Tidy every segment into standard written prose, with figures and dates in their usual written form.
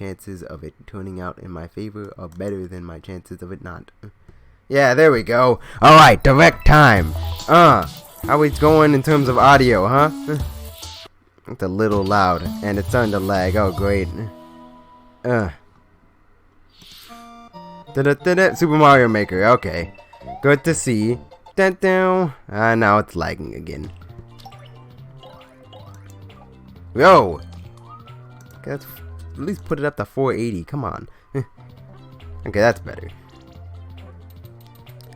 chances of it turning out in my favor are better than my chances of it not. Yeah, there we go. Alright, direct time. How it's going in terms of audio, huh? It's a little loud, and it's starting to lag. Oh, great. Super Mario Maker, okay. Good to see. Now it's lagging again. Yo! Let's at least put it up to 480. Come on. Okay, that's better.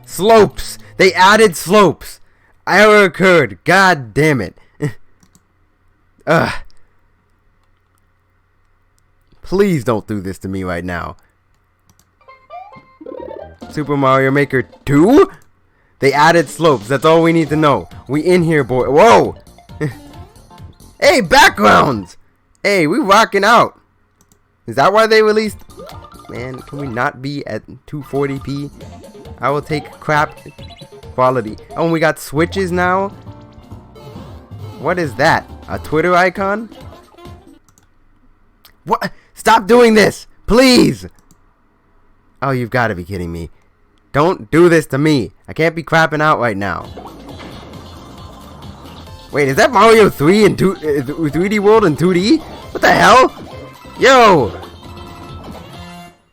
Slopes! They added slopes! Error occurred. God damn it. Please don't do this to me right now. Super Mario Maker 2? They added slopes. That's all we need to know. We in here, boy. Whoa! Hey, backgrounds! Hey, we rocking out. Is that why they released? Man, can we not be at 240p? I will take crap quality. Oh, and we got switches now? What is that? A Twitter icon? What? Stop doing this! Please! Oh, you've got to be kidding me. Don't do this to me. I can't be crapping out right now. Wait, is that Mario 3 in 3D World in 2D? What the hell? Yo!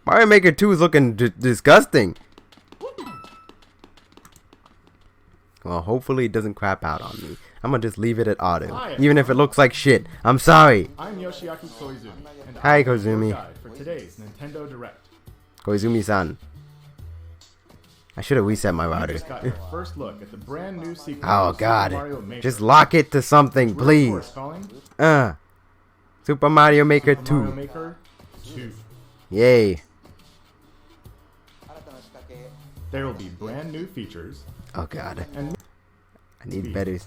Mario Maker 2 is looking disgusting. Well, hopefully it doesn't crap out on me. I'm gonna just leave it at auto, even if it looks like shit. I'm sorry. I'm Yoshiaki Koizumi. And Hi, Koizumi. For today's Nintendo Direct. Koizumi-san. I should have reset my router. Just got your first look at the brand new sequel Oh to god. Super Mario Maker. Just lock it to something, please. Super Mario Maker 2. Mario Maker 2. Yay. There will be brand new features. Oh god. And I need better.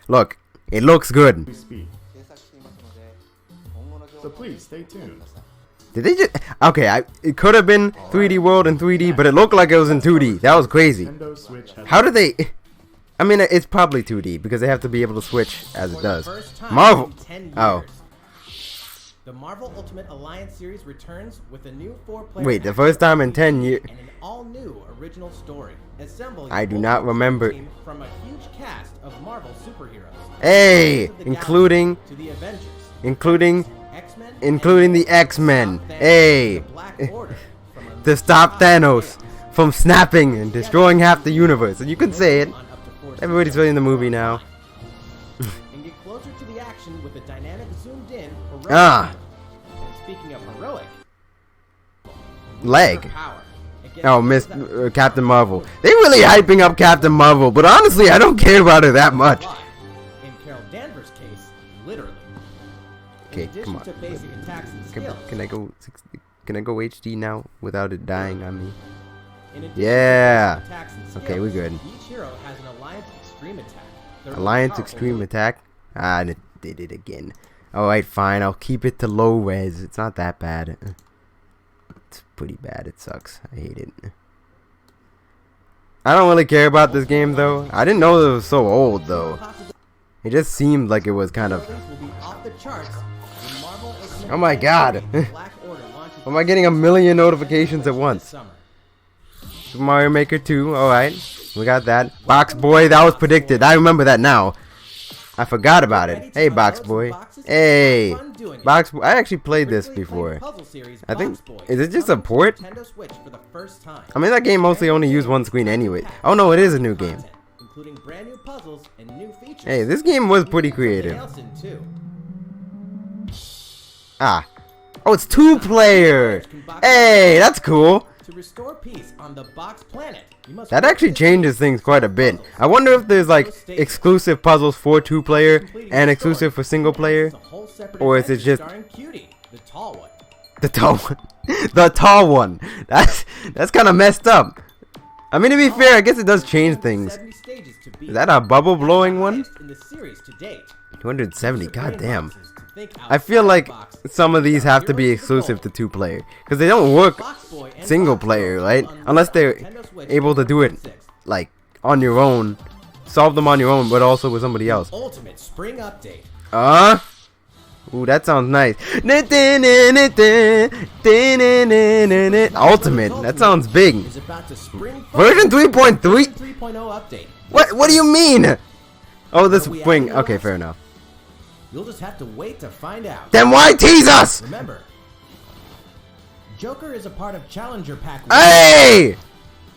Look, it looks good. speed. So please stay tuned. Did they just... Okay, it could have been 3D World in 3D, but it looked like it was in 2D. That was crazy. Nintendo Switch has How do they... I mean, it's probably 2D, because they have to be able to switch as it does. Marvel... Oh. The Marvel Ultimate Alliance series returns with a new 4-player. Wait, the first time in 10 years... And an all-new original story. Assemble I do not remember... From a huge cast of Marvel superheroes. Hey! Including... To the Avengers. Including X-Men the X-Men. Hey! To stop Thanos from snapping and destroying half the universe. And you can say it. Everybody's really in the movie now. And get closer to the action with a dynamic zoomed-in heroic. Ah! And speaking of heroic, Leg. power. Oh, Miss Captain Marvel. They really hyping up Captain Marvel, but honestly, I don't care about her that much. In Carol Danvers' case, literally. Okay, come on. To basic attacks and skills, Can I go? Can I go HD now without it dying on me? in addition to Yeah. basic attacks and Okay, we're skills, good. Each hero has an Alliance Extreme attack. They're Alliance powerful Extreme moves. Attack. Ah, and it did it again. Alright, fine. I'll keep it to low res. It's not that bad. It's pretty bad. It sucks. I hate it. I don't really care about this game, though. I didn't know it was so old, though. It just seemed like it was kind of... Will be off the charts when Marvel Ultimate Oh my god. Alliance Black Order launches Am I getting a million notifications at this once? summer. Super Mario Maker 2, alright. We got that. Box Boy, that was predicted. I remember that now. I forgot about it. Hey, Box Boy. Hey. Box Boy. I actually played this before. I think... Is it just a port? Nintendo Switch for the first time. I mean, that game mostly only used one screen anyway. Oh no, it is a new game. Including brand new puzzles and new features. Hey, this game was pretty creative. Ah. Oh, it's 2-player. Hey, that's cool. To restore peace on the Box Planet, you must That actually changes things quite a bit. I wonder if there's like exclusive puzzles for 2-player and exclusive for single player. Or is it just Cutie, the tall one? the tall one? The tall one. That's kind of messed up. I mean, to be fair, I guess it does change things. 70 stages to beat. Is that a bubble blowing one? In the series to date. 270. Goddamn. Think I feel like outside the box. some of these have to be exclusive to 2-player because they don't work single player, right? Unless they're able to do it like on your own, solve them on your own, but also with somebody else. Ultimate Spring Update. Ooh, that sounds nice. Ultimate. That sounds big. Is about to spring Version 3.3? 3.0 update. What do you mean? Oh, this wing. Okay, fair enough. You'll just have to wait to find out. Then why tease us? Remember, Joker is a part of Challenger Pack. Hey!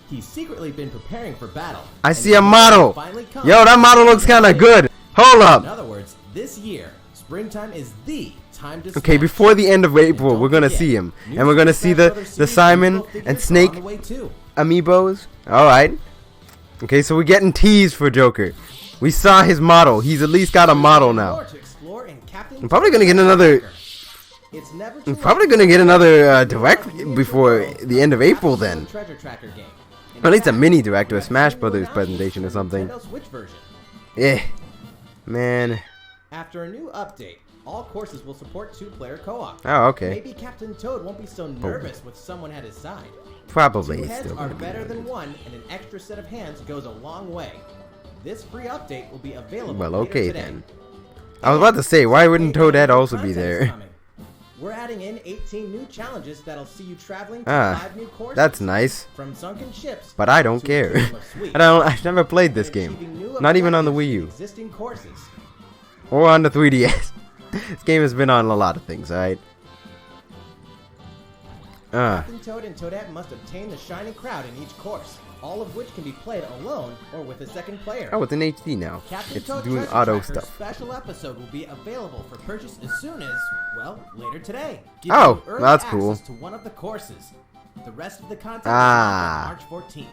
He's secretly been preparing for battle. I and see a his model. time finally comes. Yo, that model looks kind of good. Hold In up. other words, this year, springtime is the time to Okay, smash. before the end of April, And we're don't gonna forget, see him, new and we're gonna Super see Smash the Brothers series Simon musical figures and are Snake on the way too. amiibos. All right. Okay, so we're getting teased for Joker. We saw his model. He's at least got a model now. More to explore in Captain I'm probably gonna get another. It's never I'm too probably late gonna to get another explore direct the world before of the end of April. Captain Then, Toad Treasure Tracker game. In or at least a fact, mini direct or a we're Smash actually Brothers announcing presentation or the something. Nintendo Switch version. Yeah, man. After a new update, all courses will support 2-player co-op. Oh, okay. Maybe Captain Toad won't be so nervous with someone at his side. Probably Two it's heads still are gonna be. better than one, and an extra set of hands goes a long way. This free update will be available Well, later okay today. then. I was about to say, why wouldn't Toadette also be Content is there? coming. We're adding in 18 new challenges that'll see you traveling to Ah, 5 new courses. that's nice. From sunken ships. But I don't to a care. kingdom of sweets, I've never played this and game. achieving new Not even on the objectives Wii in U. Existing courses. Or on the 3DS. This game has been on a lot of things, alright? Captain Toad and Toadette must obtain the Shining Crowd in each course, all of which can be played alone or with a second player. Oh, it's in HD now. Captain It's Toad doing Treasure auto Tracker's stuff. special episode will be available for purchase as soon as, well, later today. Giving Oh, you early that's access cool. to one of the courses. The rest of the content Ah. is on March 14th.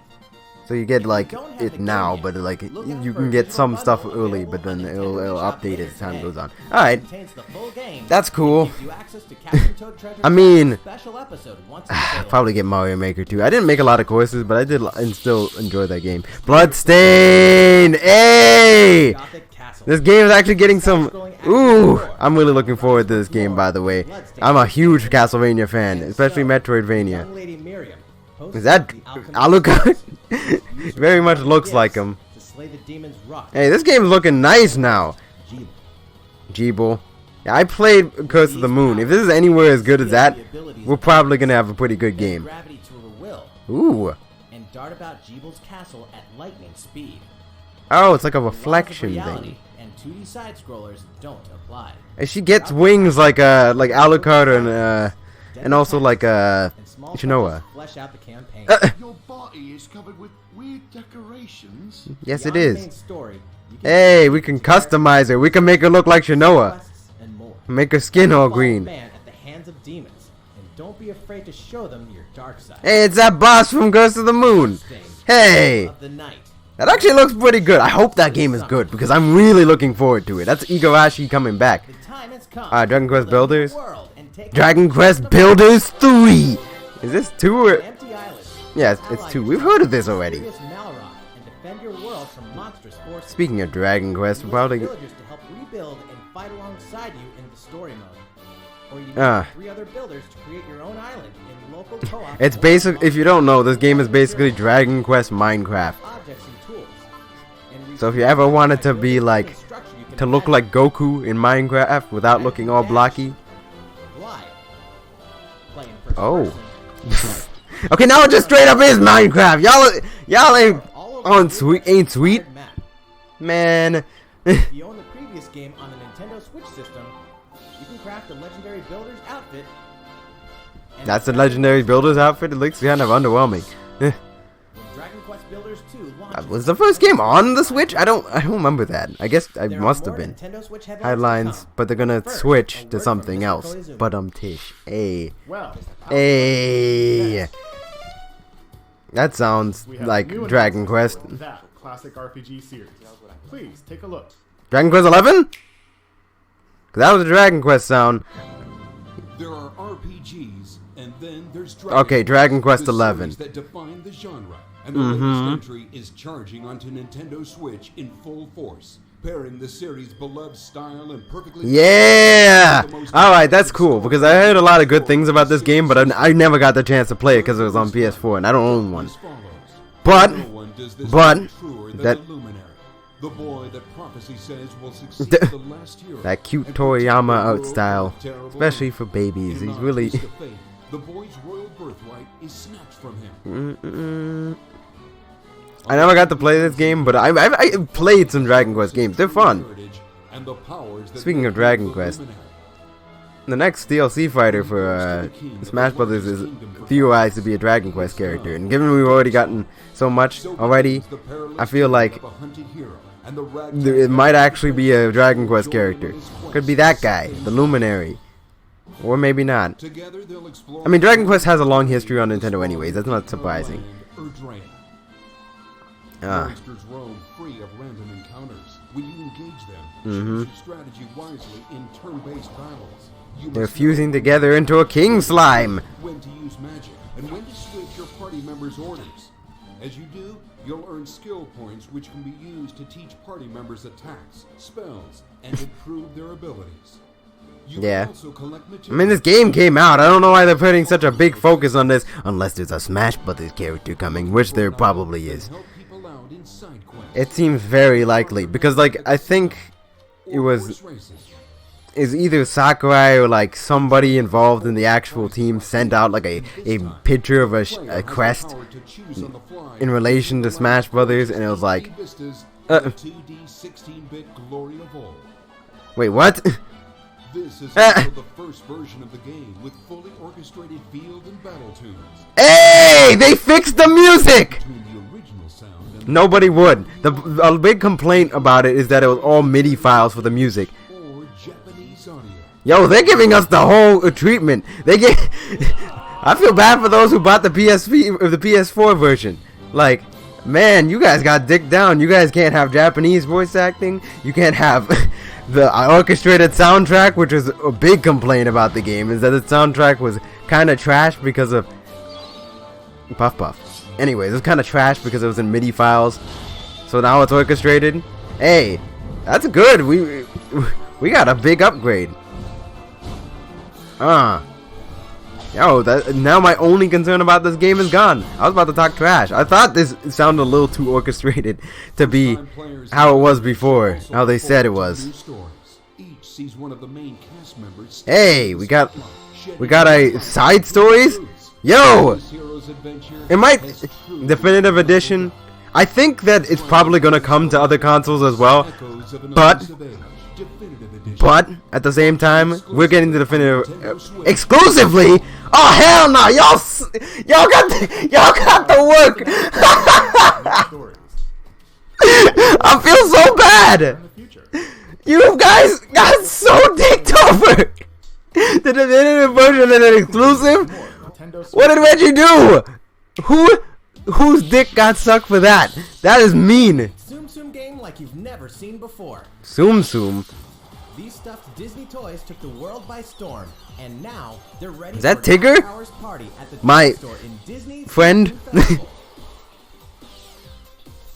So you get If like you don't have it the now, game but yet, like look out you for can a get digital some stuff bundle early, available but then on it'll Nintendo Shop update later as time today. goes on. It Alright, contains the full game that's and cool. gives you access to Captain Toad Treasure I mean, Tracker's special episode once it's available. probably get Mario Maker too. I didn't make a lot of courses, but I did and still enjoy that game. Bloodstained! Hey! Gothic Castle. This game is actually getting some. Ooh, I'm really looking forward to this game. By the way, I'm a huge Castlevania fan, especially Metroidvania. Young Lady Miriam, Is that the alchemist Alucard? uses Very much her looks gifts like him. to slay the demon's rock. Hey, this game's looking nice now. Jeeble. Jeeble. Yeah, I played Curse of the Moon. If this is anywhere as good as that, we're probably gonna have a pretty good Bend game. gravity to her will Ooh. and dart about Jeeble's castle at lightning speed. Oh, it's like a The laws of reflection reality thing. and 2D side scrollers don't apply. And she gets wings like Alucard and also like And small Shinoa. touches flesh out the campaign. Your body is covered with weird decorations. Yes, it Beyond the is. main story, you can Hey, we can customize her. We can make her look like Shinoa. quests and more. Make her skin all Fall green. Man at the hands of demons, and don't be afraid to show them your dark side. Hey, it's that boss from Curse of the Moon. Sting, Hey, of the night. that actually looks pretty good. I hope that game is good because I'm really looking forward to it. That's Igarashi coming back. The time has come. Dragon Quest to Builders? the world and take Dragon on Quest the Builders 3. Is this 2 or... empty island. Yeah, it's 2. We've heard of this already. Serious Malrock and defend your world from monstrous forces. Speaking of Dragon Quest, we're probably... villagers to help rebuild and fight alongside you in the story mode. Or you need Ah. 3 other builders to create your own island in local co-op. It's or basic. If you don't know, this game is basically monster Dragon Quest Minecraft. objects and tools. And So if you ever wanted to be rebuild like... the structure you can to look imagine. like Goku in Minecraft without looking all blocky. Glide. Play in first Oh. person. Okay, now it just straight up is Minecraft. Y'all ain't All over on the sweet, ain't sweet, colored map. man. If you own the previous game on the Nintendo Switch system, you can craft a legendary builder's outfit. and That's the Dragon legendary Quest builder's outfit. It looks kind of underwhelming. when Dragon Quest Builders 2 launches. Was the first game on the Switch? I don't remember that. I guess I There are must more have been. Nintendo Switch Headlines, to come. but they're gonna First, switch a to word something from Mr. else. Koizumi. But tish. Hey, Well, hey. That sounds we have like new Dragon announcements Quest. for that classic RPG series. Please take a look. Dragon Quest 11? 'Cause that was a Dragon Quest sound. There are RPGs, and then there's Okay, Dragon Quest the 11. series that define the genre. And the latest entry is charging onto Nintendo Switch in full force, pairing the series' beloved style and perfectly. Yeah! Alright, that's cool, because I heard a lot of good things about this game, but I never got the chance to play it because it was on PS4, and I don't own one. But, No one does this but, any truer than that- the Luminary, the boy that prophecy says will succeed the last hero. That cute and Toriyama protect the out world style, from a terrible especially end. for babies. In He's an really. twist of fate, the boy's royal birthright is snatched from him. I never got to play this game, but I played some Dragon Quest games. They're fun. And the powers that Speaking make of Dragon the Quest, luminary. the next DLC fighter for Smash Brothers is theorized to be a Dragon Quest character, and given we've already gotten so much already, I feel like it might actually be a Dragon Quest character. Could be that guy, the Luminary, or maybe not. I mean, Dragon Quest has a long history on Nintendo anyways, that's not surprising. Monsters roam free of random encounters. When you engage them, choose your strategy wisely in turn-based battles. You They're must fusing know together into a king slime. when to use magic and when to switch your party members' orders. As you do, you'll earn skill points which can be used to teach party members attacks, spells, and improve their abilities. You Yeah. can also collect I materials. mean, this game came out. I don't know why they're putting such a big focus on this, unless there's a Smash Brothers character coming, which there probably is. Help people out in side quests. It seems very likely, because, like, I think it was Horse races. is either Sakurai or like somebody involved in the actual team sent out like a picture of a quest in relation to Smash Brothers, and it was like, wait, what? This is also the first version of the game with fully orchestrated field and battle tunes. Hey, they fixed the music. Between the original sound and Nobody would. A big complaint about it is that it was all MIDI files for the music. or Japanese audio. Yo, they're giving us the whole treatment. They get. I feel bad for those who bought the PSP or the PS4 version. Like, man, you guys got dicked down. You guys can't have Japanese voice acting. You can't have the orchestrated soundtrack, which was a big complaint about the game. Is that the soundtrack was kind of trash because of Puff Puff. Anyways, it was kind of trash because it was in MIDI files. So now it's orchestrated. Hey, that's good. We got a big upgrade. Yo, now my only concern about this game is gone. I was about to talk trash. I thought this sounded a little too orchestrated to be how it was before, how they said it was. Each sees one of the main cast members. Hey, we got a side stories. Yo, it might definitive edition. I think that it's probably gonna come to other consoles as well, but at the same time, we're getting the definitive exclusively. Oh hell no, y'all got the work. I feel so bad. You guys got so dicked over. The definitive version and an exclusive. What did Reggie do? Whose dick got sucked for that? That is mean. Tsum Tsum game like you've never seen before. Tsum Tsum. These stuffed Disney toys took the world by storm, and now they're ready Is that for an Tigger? hour's party at the My toy store in Disney friend? Tsum Tsum Festival.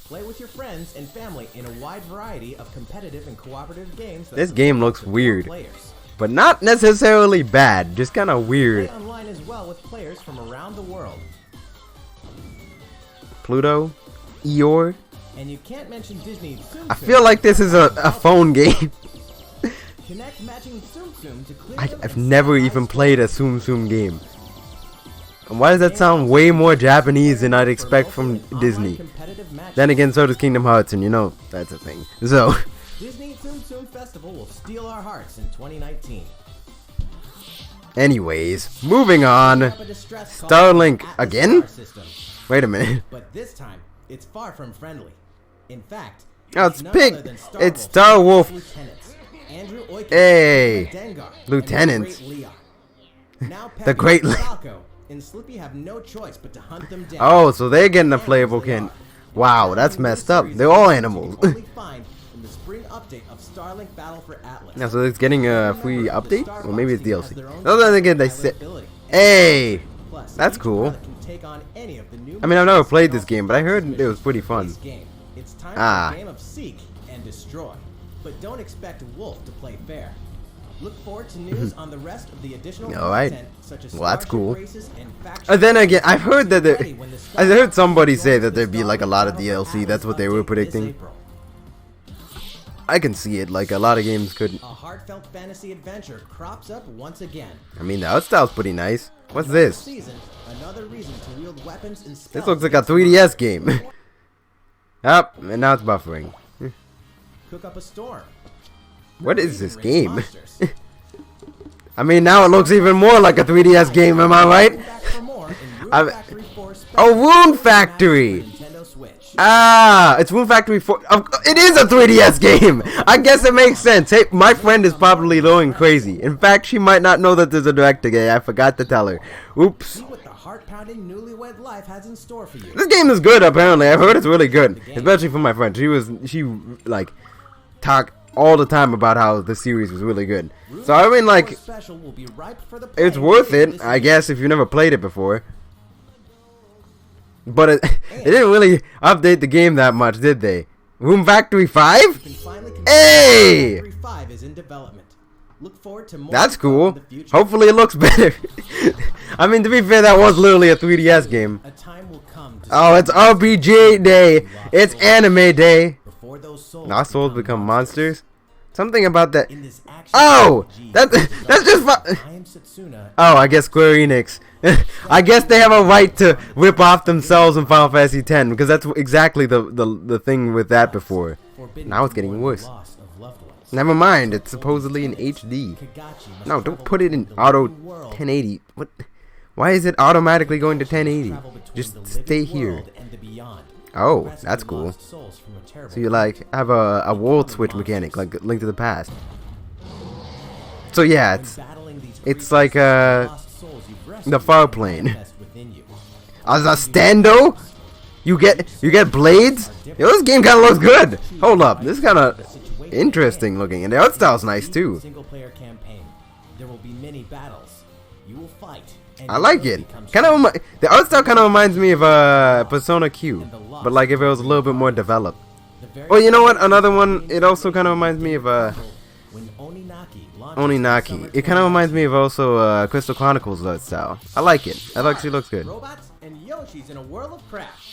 Play with your friends and family in a wide variety of competitive and cooperative games. That This game support looks up to 4 weird. players. But not necessarily bad, just kind of Play weird. online as well with players from around the world. Pluto, Eeyore. And you can't mention Disney Tsum I Tsum feel like this is a phone game. Connect matching Tsum Tsum to clear them I've and never set even ice played a Tsum Tsum game. And why does that sound way more Japanese than I'd expect from Disney? Then again, so does Kingdom Hearts, and you know, that's a thing. So, Disney Tsum Tsum Festival will steal our hearts in 2019. anyways, moving on. Have a distress call Starlink from Atlas again? Star System. Wait a minute. But this time, it's far from friendly. In fact, Oh, it's none Pig. other than It's Star Wolf. Lieutenants, Andrew Oiken, Hey, Dengar, lieutenants. and the Great Leon. Now The Peppy, Great Le- Falco, and Slippy have no choice but to hunt them down. Oh, so they're getting a playable Animals they kid. are. Wow, that's New messed up. series They're all you animals. can only find in the spring update of Starlink Battle for Atlas. Now, so it's getting a free Remember, the update? Starbucks Or maybe it's team has DLC. their own Other than they pilot said, ability. hey, Plus, that's each cool. pilot can take on any of the new I mean, I've never missions played and this game, but I heard also it was pretty fun. this game. It's time Ah. for a game of seek and destroy. But don't expect Wolf to play fair. Look forward to news on the rest of the additional Alright. content, such as Well, that's starship cool. races and faction And then again, I've heard that I heard somebody Starlink say that joins there'd be the like a lot of Starlink Battle for DLC. That's Atlas what they were update this predicting. April. I can see it. Like a lot of games couldn't. A heartfelt fantasy adventure crops up once again. I mean, the art style's pretty nice. What's Another this? Season, another reason to wield weapons and spells This looks like a against 3DS game. Up, and now it's buffering. Cook up a storm. What is this Raise game? monsters. I mean, now it looks even more like a 3DS game. Am I right? Back for more in Rune I'm- Factory 4 Special Oh, Rune Master Factory. for Nintendo Switch. Ah, it's Rune Factory 4. It is a 3DS game. I guess it makes sense. Hey, my friend is probably going crazy. In fact, she might not know that there's a director game. I forgot to tell her. Oops. See what the heart-pounding newlywed life has in store for you. This game is good, apparently. I've heard it's really good. Especially from my friend. She like, talked all the time about how the series was really good. So, I mean, like, Special will be ripe for the it's playing worth this it, I guess, if you never played it before. But it didn't really update the game that much, did they? Rune Factory 5? You can finally confirm Hey! Factory 5 is in development. Look forward to more That's in cool. the future. Hopefully it looks better. I mean, to be fair, that was literally a 3DS game. A time will come to Oh, it's RPG day. It's anime day. before those souls Our souls become monsters. Something about that. In this action Oh! RPG, That's just I am Setsuna. Oh, I guess Square Enix. I guess they have a right to rip off themselves in Final Fantasy X, because that's exactly the thing with that before. Forbidden Now it's to getting mourn the worse. loss of loved ones. Never mind, it's supposedly in HD. Kagachi must No, don't travel put it in between the auto living world 1080. What? Why is it automatically going to 1080? travel between Just the stay living here. world and the beyond, Oh, rescuing that's cool. lost souls from a terrible So you like have a world switch mechanic like Link to the Past. So yeah, When it's battling these it's creatures, like lost souls you've rescued the far will plane. manifest within you. as a stando. You get blades. Yo, this game kind of looks good. Hold up, this is kind of interesting looking, and the art style's nice too. Single player campaign. There will be many battles. You will fight. And I you like will it. become Kind of stronger. the art style kind of reminds me of Persona Q, but like if it was a little bit more developed. The very Oh, you know what? Another one. It also kind of reminds me of when Oninaki launches Oninaki. summer It kind of reminds me of also Crystal Chronicles art style. I like it. It actually looks good. robots and Yoshi's in a world of craft.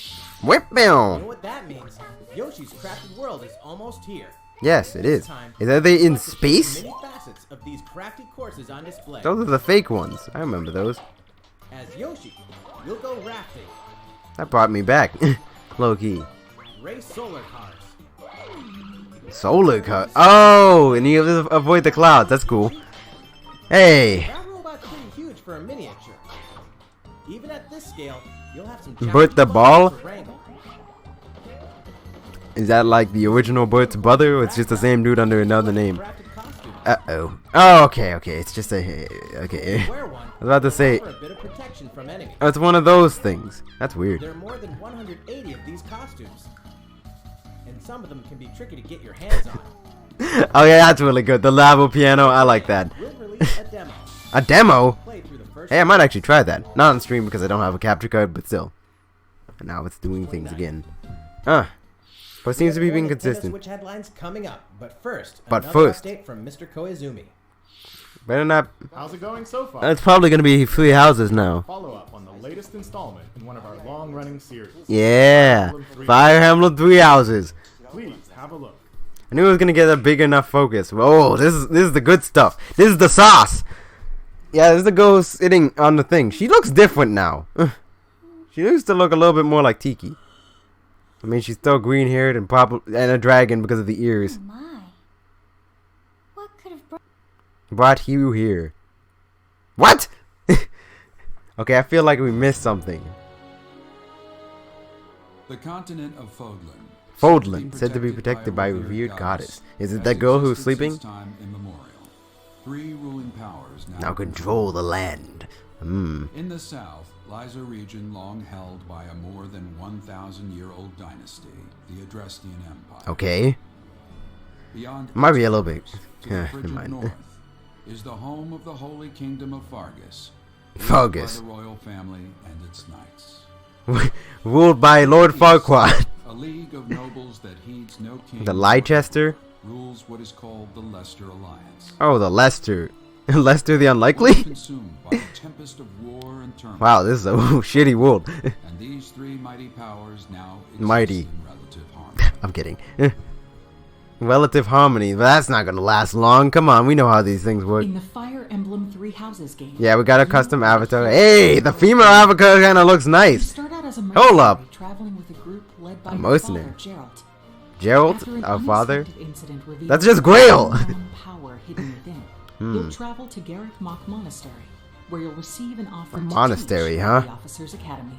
Whip You know bam. what that means? Yoshi's crafted world is almost here. Yes, it is. This time, Are they in let's see space? Many facets of these crafty courses on display. Those are the fake ones. I remember those. As Yoshi, you'll go rafting, That brought me back. Low key. race solar cars, Solar cut. Oh, and you avoid the clouds. That's cool. Hey. that robot's pretty huge for a miniature. Even at this scale, you'll have some Bert the challenging Ball? buttons to wrangle. Is that like the original Bert's brother, or it's just the same dude under another name? Crafted costumes. Uh-oh. Oh, okay, okay. It's just a... Okay. Wear one. I was about to say... For a bit of protection from enemies. Oh, it's one of those things. That's weird. There are more than 180 of these costumes, and some of them can be tricky to get your hands on. Oh, yeah, that's really good. The lava piano. I like that. We'll release a demo. A demo? Play through the first. Hey, I might actually try that. Not on stream because I don't have a capture card, but still. And now it's doing things again. Huh. But it seems to be being More Nintendo consistent. Switch headlines coming up, but first, But another first. update from Mr. Koizumi. Better not... How's it going so far? It's probably going to be 3 houses now. Follow up on the latest installment in one of our long-running series. Yeah. Fire Emblem 3 houses. Please have a look. I knew it was gonna get a big enough focus. Oh, this is the good stuff. This is the sauce. Yeah, this is the girl sitting on the thing. She looks different now. She used to look a little bit more like Tiki. I mean, she's still green-haired and a dragon because of the ears. Oh my. What could have Brought you here. What? Okay, I feel like we missed something. The continent of Fodlan. Fodlan, said to be protected by a revered goddess. Is it that girl who's sleeping? Time immemorial. 3 ruling powers Now control the land. In the south lies a region long held by a more than 1,000-year-old dynasty, the Adrestian Empire. Okay. Beyond Might be a little bit. to the Never frigid mind. north is the home of the Holy Kingdom of Fargus. ruled Fargus. By the royal family and its knights. Ruled by Lord Farquaad. A league of nobles that heeds no king. The Leicester? rules what is called the Leicester Alliance. Oh, the Lester. Lester the Unlikely? Consumed by a tempest of war and turmoil. Wow, this is a shitty world. And these 3 mighty powers now exist Mighty. in relative harmony. I'm kidding. Relative harmony, but that's not gonna last long. Come on, we know how these things work. In the Fire Emblem Three Houses game. Yeah, we got a custom avatar. Hey, the female avatar kind of looks You nice. start out as a Hold up. mercenary traveling with a group led by A your mercenary. father, Gerald. Gerald, After an our father. unexpected incident reveals That's just the Grail. unknown power hidden within. You'll travel to Garrick Mach Monastery, where you'll receive an offer to monastery, teach huh? at the Officers Academy.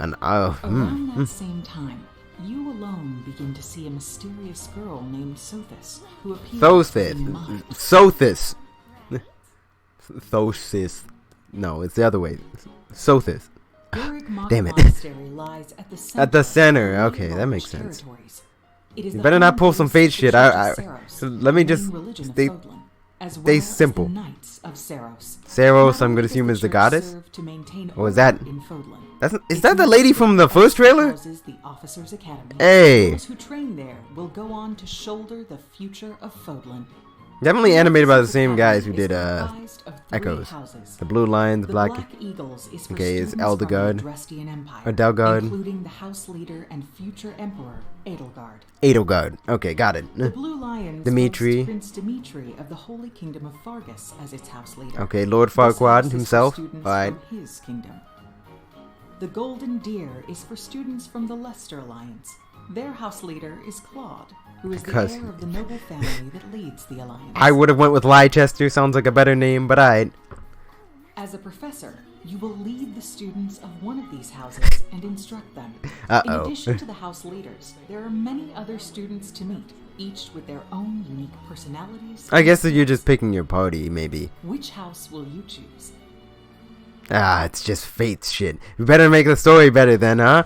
And Around that same time, you alone begin to see a mysterious girl named Sothis, who appears in your mind. Sothis. Thosis. No, it's the other way. Sothis. Garrick Mach Damn it. Monastery lies at the center. At the center. of Okay, that makes sense. territories. It is You the better not home pull base some of fate the shit. Church of Seiros, Let me the just main religion of stay Fodlan, as stay well as simple. the Knights of Seiros. Seiros, Not I'm only gonna does assume is the church goddess. serve to maintain Or is that- order in Fodlan, Is it that the lady from the first trailer? houses the Officers Academy. Hey. Those who train there will go on to shoulder the future of Fodlan. Definitely The animated by the Officers same guys who Academy did is comprised of 3 Echoes. houses. The Blue Lions, The Black. Black Eagles is for Okay, is students from Eldegard. the Drestian Empire, Or Delgard. including the house leader and future emperor Edelgard. Edelgard. Okay, got it. The Blue Lions Dimitri. boast Prince Dimitri of the Holy Kingdom of Fargus as its house leader. Okay, Lord This Farquaad house is for himself. students Alright. from his kingdom. The Golden Deer is for students from the Leicester Alliance. Their house leader is Claude, who is the Because- heir of the noble family that leads the alliance. I would have went with Leicester. Sounds like a better name, but alright. As a professor, you will lead the students of one of these houses and instruct them. In addition to the house leaders, there are many other students to meet, each with their own unique personalities. I guess that you're just picking your party, maybe. Which house will you choose? It's just fate shit. We better make the story better then, huh?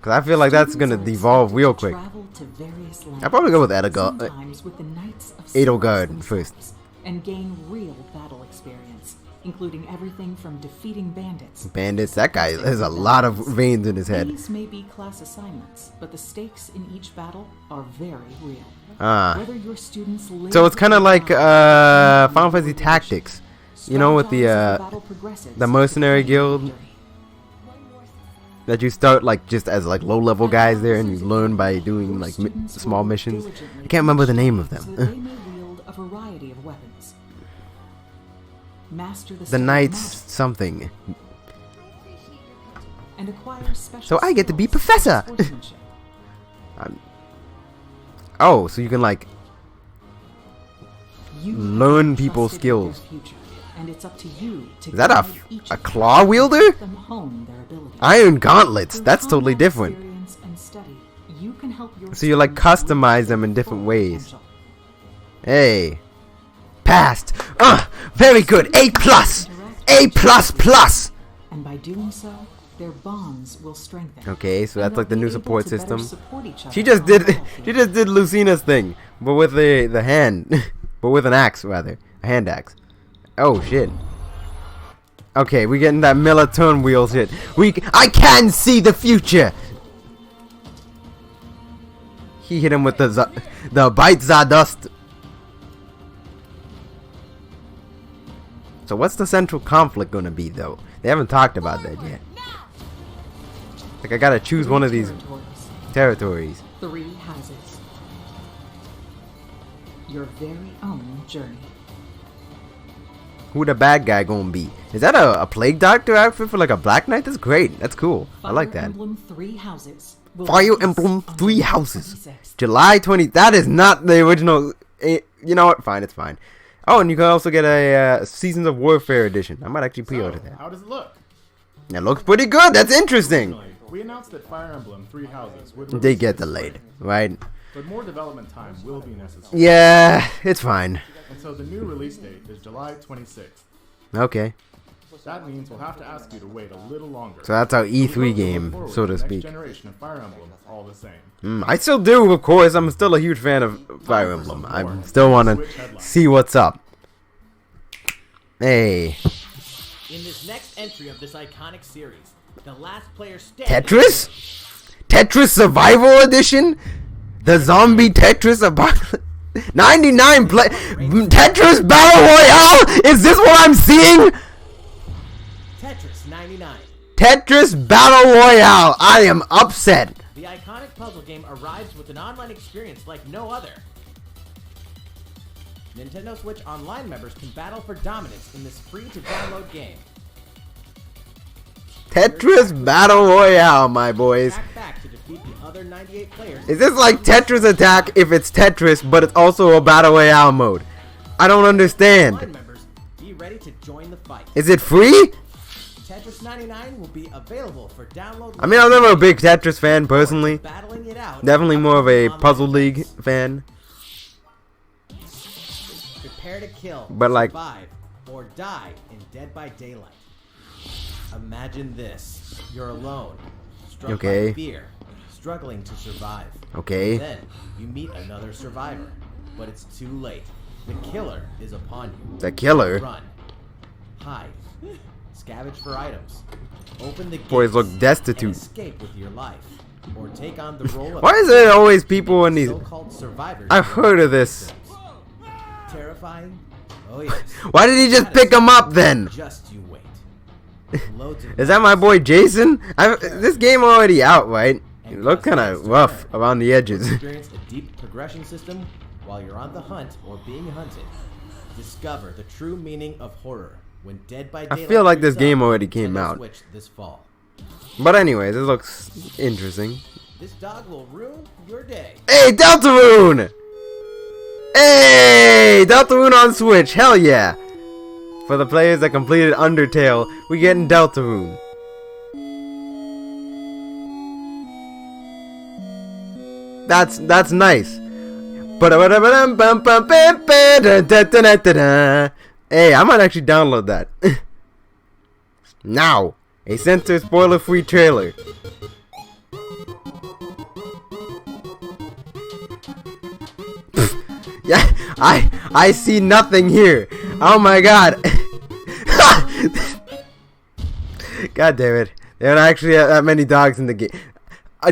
Cause I feel like that's gonna Students are devolve expected real to quick. travel to various lands, I'll probably go with Edelgard. sometimes with the Knights of Edelgard Seiros first. themselves, and gain real battle experience, including everything from defeating bandits. Bandits, that guy has a lot of veins in his head. These may be class assignments, but the stakes in each battle are very real. Whether your students live So it's kind of or like die, Final Fantasy Tactics, you know, with the mercenary guild that you start like just as like low-level guys there, and you learn by doing like small missions. I can't remember the name of so that them. they may wield a variety of weapons. Master the The skill of Knights magic something. and acquire special So I get to be skills professor. such as sportsmanship. Oh, so you can like You learn have people's trusted with their skills. future, and it's up to you to Is that guide each a of them claw and wielder? help them hone their abilities. Iron gauntlets. Through That's totally combat different. experience and study, you can help your So you like students reach customize them their in different full ways. potential. Hey, passed. Very good. A plus. A plus plus. And by doing so, their bonds will strengthen. Okay, so And that's like the they'll new be support able to better system. support each She other just on did. the battlefield. She just did Lucina's thing, but with the hand, but with an axe rather, a hand axe. Oh shit. Okay, we getting that Militone wheel shit. I can see the future. He hit him with the bite Zadust. So what's the central conflict gonna be though? They haven't talked about that yet. Like I gotta choose one of these territories. 3 houses. Your very own journey. Who the bad guy gonna be? Is that a plague doctor outfit for like a black knight? That's great. That's cool. I like Fire that. Emblem 3 houses. will Fire release Emblem on 3 July houses. 26th. July 20. That is not the original. You know what? Fine, it's fine. Oh, and you can also get a Seasons of Warfare edition. I might actually pre-order So, that. how does it look? That looks pretty good. That's interesting. Originally, we announced that Fire Emblem Three Houses would They release get this delayed, spring, right? but more development time will be necessary. Yeah, it's fine. And so the new release date is July 26th. Okay. That means we'll have to ask you to wait a little longer. So that's our We hope E3 you'll look game, forward so to the speak. Next generation of Fire Emblem, all the same. I still do, of course. I'm still a huge fan of Fire Emblem. I still want to see what's up. Hey. In this next entry of this iconic series, the last player standing. Tetris? Tetris Survival Edition? The Zombie Tetris Apocalypse? 99 play. Tetris Battle Royale? Is this what I'm seeing? Tetris 99. Tetris Battle Royale. I am upset. The iconic puzzle game arrives with an online experience like no other. Nintendo Switch Online members can battle for dominance in this free-to-download game. Tetris Battle Royale, my boys. Attack back to defeat the other 98 players. Is this like Tetris Attack if it's Tetris, but it's also a Battle Royale mode? I don't understand. Online members, be ready to join the fight. Is it free? Tetris 99 will be available for download. I mean, I'm never a big Tetris fan personally. Battling it out. Definitely more of a Puzzle League fan. Prepare to kill, But like, survive, or die in Dead by Daylight. Imagine this. You're alone, struck by fear, struggling to survive. Okay. Then you meet another survivor, but it's too late. The killer is upon you. The killer? Run, hide, scavenge for items, open the gates, Boys look destitute. and escape with your life, or take on the role of Why is there always people in these? so-called survivors. I've heard of this. Terrifying? Oh yes. Why did he just pick him up then? Just you wait. Loads of Is that my boy Jason? This game already out, right? It looked kind of rough around the edges. Experience a deep progression system while you're on the hunt or being hunted. Discover the true meaning of horror when Dead by Daylight. I feel like this turns game up already on came Nintendo out. Switch this fall. But anyways, it looks interesting. This dog will ruin your day. Hey, Deltarune! Hey, Deltarune on Switch, hell yeah! For the players that completed Undertale, we getting Deltarune. That's nice. Hey, I might actually download that. Now, a censor spoiler-free trailer. Yeah, I see nothing here. Oh my god. God damn it. There are actually that many dogs in the game.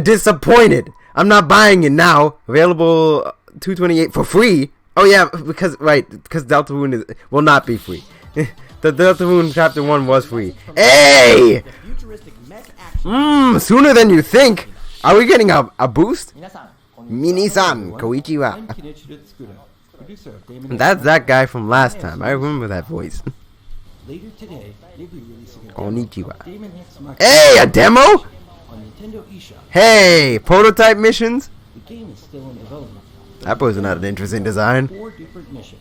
Disappointed. I'm not buying it now. Available $228 for free. Oh yeah, because Deltarune will not be free. The Deltarune Chapter 1 was free. Hey! Sooner than you think. Are we getting a boost? Mini-san, konnichiwa. That's that guy from last time. I remember that voice. Later today, they'll be releasing a Konnichiwa. Daemon X Machina Hey, a demo? on Nintendo eShop. Hey, prototype missions? The game is still in development. That wasn't an interesting design. 4 different missions.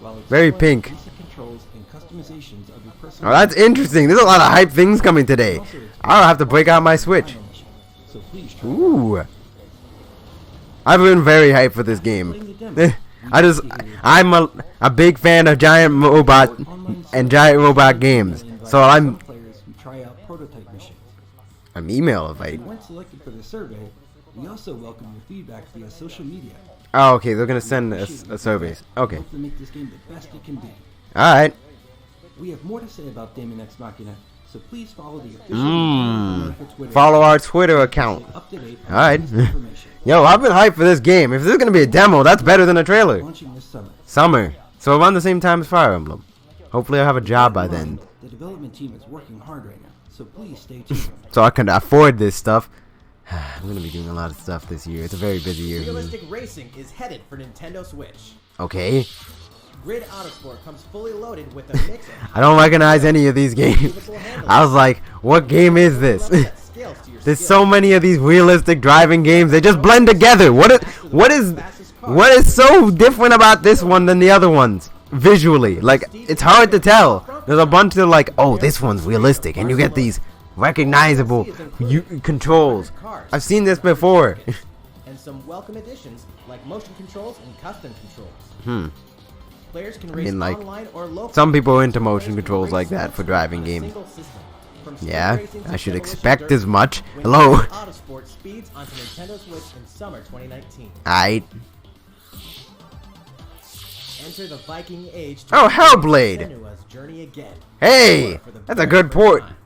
While Very exploring pink. basic controls and customizations of your personal Oh, that's interesting. There's a lot of hype things coming today. I'll have to break out my Switch. So please try Ooh. I've been very hyped for this game. I'm a big fan of giant robot and giant robot games. So I'm players who try out prototype missions. email invite. Once selected for the survey, we also welcome your feedback via social media. Oh, okay. They're gonna send us a surveys. Okay. Hope to make this game the best it can be. All right. We have more to say about Daemon X Machina, so please follow the official Nintendo Twitter Follow our Twitter account. up to date on Alright. latest information. Yo, I've been hyped for this game. If this is gonna be a demo, that's better than a trailer. Launching this summer. Summer. So around the same time as Fire Emblem. Hopefully I'll have a job by then. The development team is working hard right now, so please stay tuned. So I can afford this stuff. I'm gonna be doing a lot of stuff this year. It's a very busy year for me. Realistic racing is headed for Nintendo Switch. Okay. Grid Autosport comes fully loaded with a mix of I don't recognize any of these games. I was like, what game is this? that scales to your There's skill. so many of these realistic driving games. They just blend together. What is so different about this one than the other ones? Visually, like, it's hard to tell. There's a bunch of like, oh, this one's realistic, and you get these recognizable controls. I've seen this before. And some welcome additions like motion controls and custom controls. Players can race like, online or locally. some people are into Players motion can controls race like that on for driving games. single system. From street Yeah, racing to I should demolition expect dirt, as much. bring Hello. Grid Autosport speeds onto Nintendo Switch in summer 2019. Aight. Enter the Viking Age. Oh, Hellblade. Senua's journey again. Hey, For the that's a very good first port. time.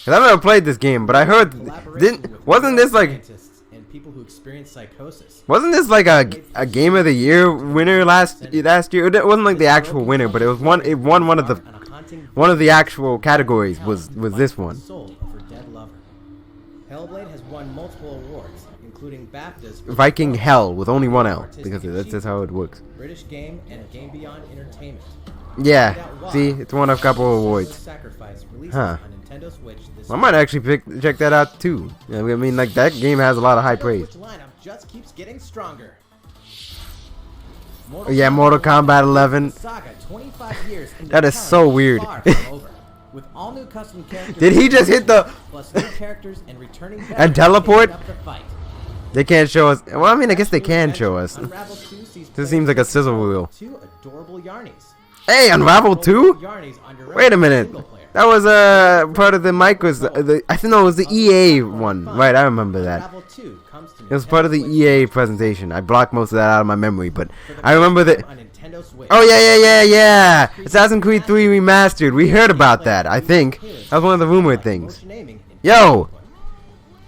Cause I've never played this game, but I heard Collaboration with wasn't this like scientists and people who experience psychosis. wasn't this like a game of the year winner last year? It wasn't like the actual winner, but it was one. It won one of the On a haunting actual categories was this one. soul of her dead lover. Hellblade has won multiple awards, including BAFTAs for Viking Hell with only one L, because that's how it works. British Game and Game Beyond Entertainment. Yeah, see, it's won a couple of awards. Huh. I might actually check that out too. I mean, like, that game has a lot of high praise. Just keeps getting stronger. Yeah, Mortal Kombat 11. That is so weird. With all new custom characters. Did he just hit the plus new characters and returning and teleport? They can't show us. Well, I mean, I guess they can show us. This seems like a sizzle wheel. Two adorable Yarnies. Hey, Unravel 2? Wait a minute. That was part of the micros. I think no, it was the EA one. Right, I remember that. It was part of the EA presentation. I blocked most of that out of my memory, but I remember that. Oh yeah. Assassin's Creed 3 Remastered. We heard about that. I think that was one of the rumored things. Yo.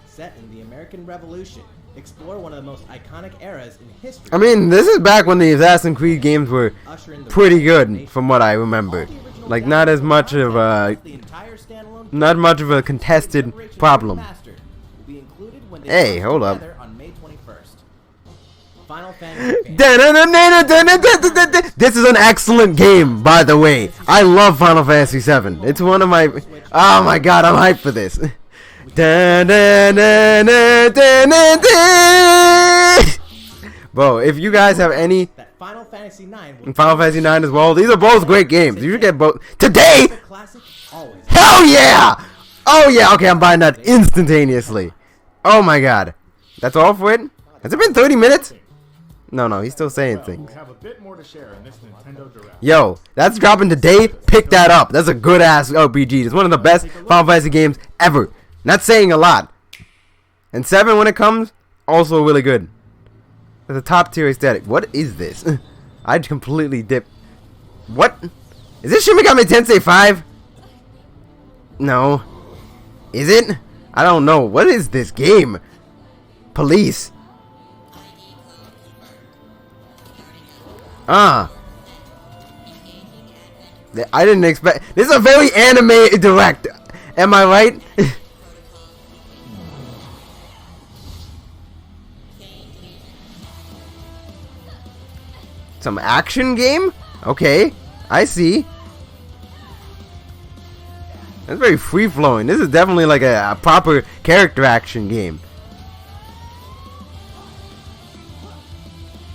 Set in the American Revolution, explore one of the most iconic eras in history. I mean, this is back when the Assassin's Creed games were pretty good, from what I remember. Like, not much of a contested problem. Hey, hold up. This is an excellent game, by the way. I love Final Fantasy VII. It's one of my... Oh my god, I'm hyped for this. Bro, if you guys have any... Final Fantasy 9 as well. These are both great games. You should get both. Today? Hell yeah! Oh yeah, okay, I'm buying that instantaneously. Oh my god. That's all for it? Has it been 30 minutes? No, he's still saying things. Yo, that's dropping today. Pick that up. That's a good ass RPG. It's one of the best Final Fantasy games ever. Not saying a lot. And 7 when it comes, also really good. It's a top tier aesthetic. What is this? I completely dipped. What? Is this Shin Megami Tensei 5? No. Is it? I don't know. What is this game? Police. I didn't expect. This is a very anime direct. Am I right? Some action game? Okay, I see. That's very free flowing. This is definitely like a proper character action game.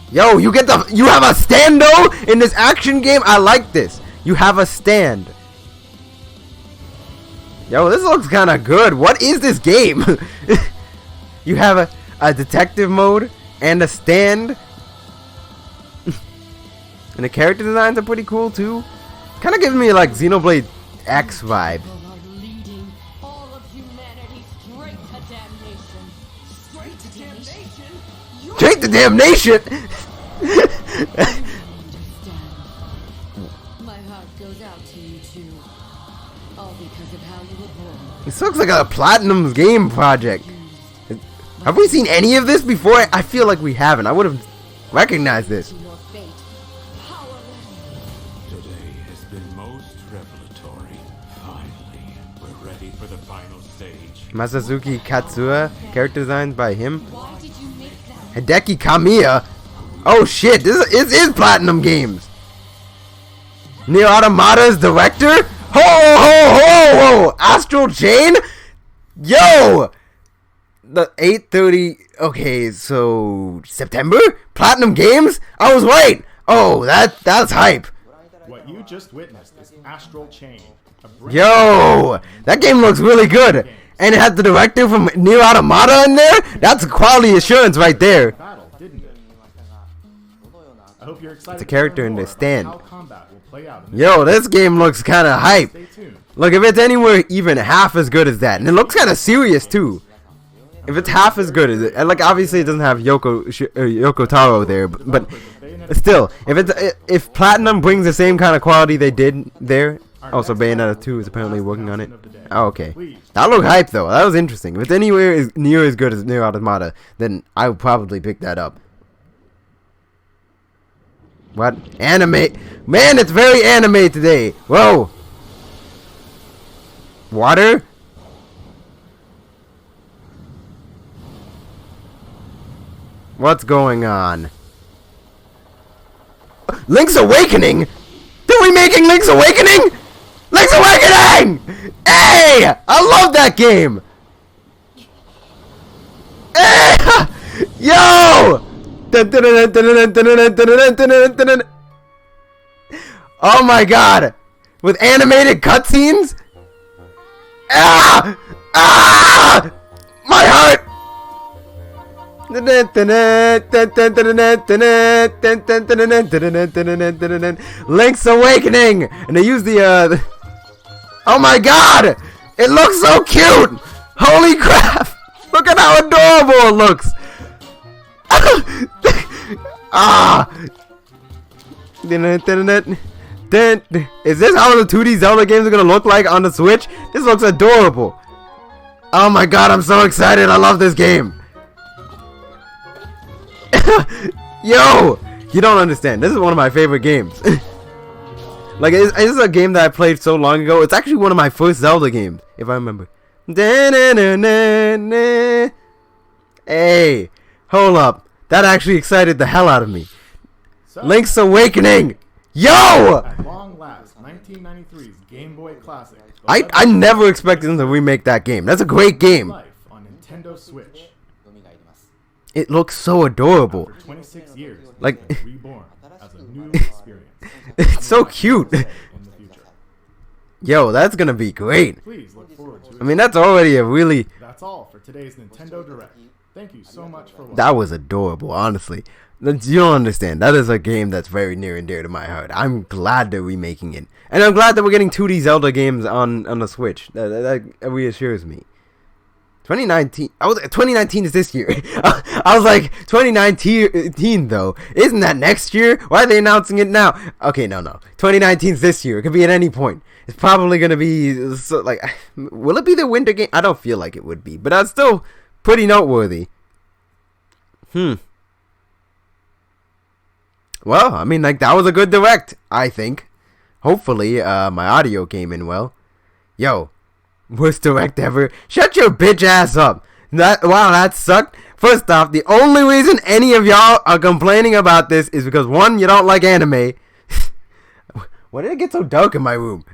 Yo, you have a stando in this action game? I like this. You have a stand. Yo, this looks kind of good. What is this game? You have a detective mode and a stand. And the character designs are pretty cool too. Kind of gives me like Xenoblade X vibe. Straight to damnation! My heart goes out to you too. All because of how you were born. This looks like a Platinum game project. Have we seen any of this before? I feel like we haven't. I would have recognized this. Today has been most revelatory. Finally, we're ready for the final stage. Masazuki Katsura, character designed by him. Hideki Kamiya. Oh shit, this is Platinum Games. Nier Automata's director? Ho ho ho ho! Astral Chain? Yo! The 8:30. Okay, so September? Platinum Games? I was right. Oh, that's hype. What you just witnessed is Astral Chain. Yo, that game looks really good. And it has the director from Nier Automata in there? That's quality assurance right there. It's a character in the stand. Yo, this game looks kind of hype. Look, if it's anywhere even half as good as that, and it looks kind of serious too. If it's half as good as it, and like obviously it doesn't have Yoko Taro there, but still, if Platinum brings the same kind of quality they did there. Also, Bayonetta 2 is apparently working on it. Oh, okay. That looked hype though. That was interesting. If it's anywhere near as good as Nier Automata, then I would probably pick that up. What? Anime? Man, it's very anime today. Whoa. What's going on? Link's Awakening? They're remaking Link's Awakening? Link's Awakening! Hey! I love that game! Hey! Yo! Oh my god! With animated cutscenes? Ah! Ah! My heart! Link's Awakening! And they use the oh my god! It looks so cute! Holy crap! Look at how adorable it looks! Ah! Is this how the 2D Zelda games are gonna look like on the Switch? This looks adorable! Oh my god, I'm so excited! I love this game! Yo! You don't understand. This is one of my favorite games. Like, this is a game that I played so long ago. It's actually one of my first Zelda games, if I remember. Hey, hold up. That actually excited the hell out of me. So, Link's Awakening! Yo! At long last, 1993's Game Boy Classic. I never expected them to remake that game. That's a great game. Life on Nintendo Switch. It looks so adorable. For 26 years, Like, it's been reborn as a new experience. it's so cute. In the future. Yo, that's gonna be great. Please look forward to it. I mean, that's already a really... That's all for today's Nintendo Direct. Thank you so much for watching. That was adorable, honestly. You don't understand. That is a game that's very near and dear to my heart. I'm glad they're remaking it. And I'm glad that we're getting 2D Zelda games on the Switch. That reassures me. 2019 is this year. I was like, 2019 though. Isn't that next year? Why are they announcing it now? Okay, no. 2019 is this year. It could be at any point. It's probably going to be, so, like, will it be the winter game? I don't feel like it would be. But that's still pretty noteworthy. Well, I mean, like, that was a good direct, I think. Hopefully, my audio came in well. Yo. Worst direct ever. Shut your bitch ass up. Wow, that sucked. First off, the only reason any of y'all are complaining about this is because, one, you don't like anime. Why did it get so dark in my room?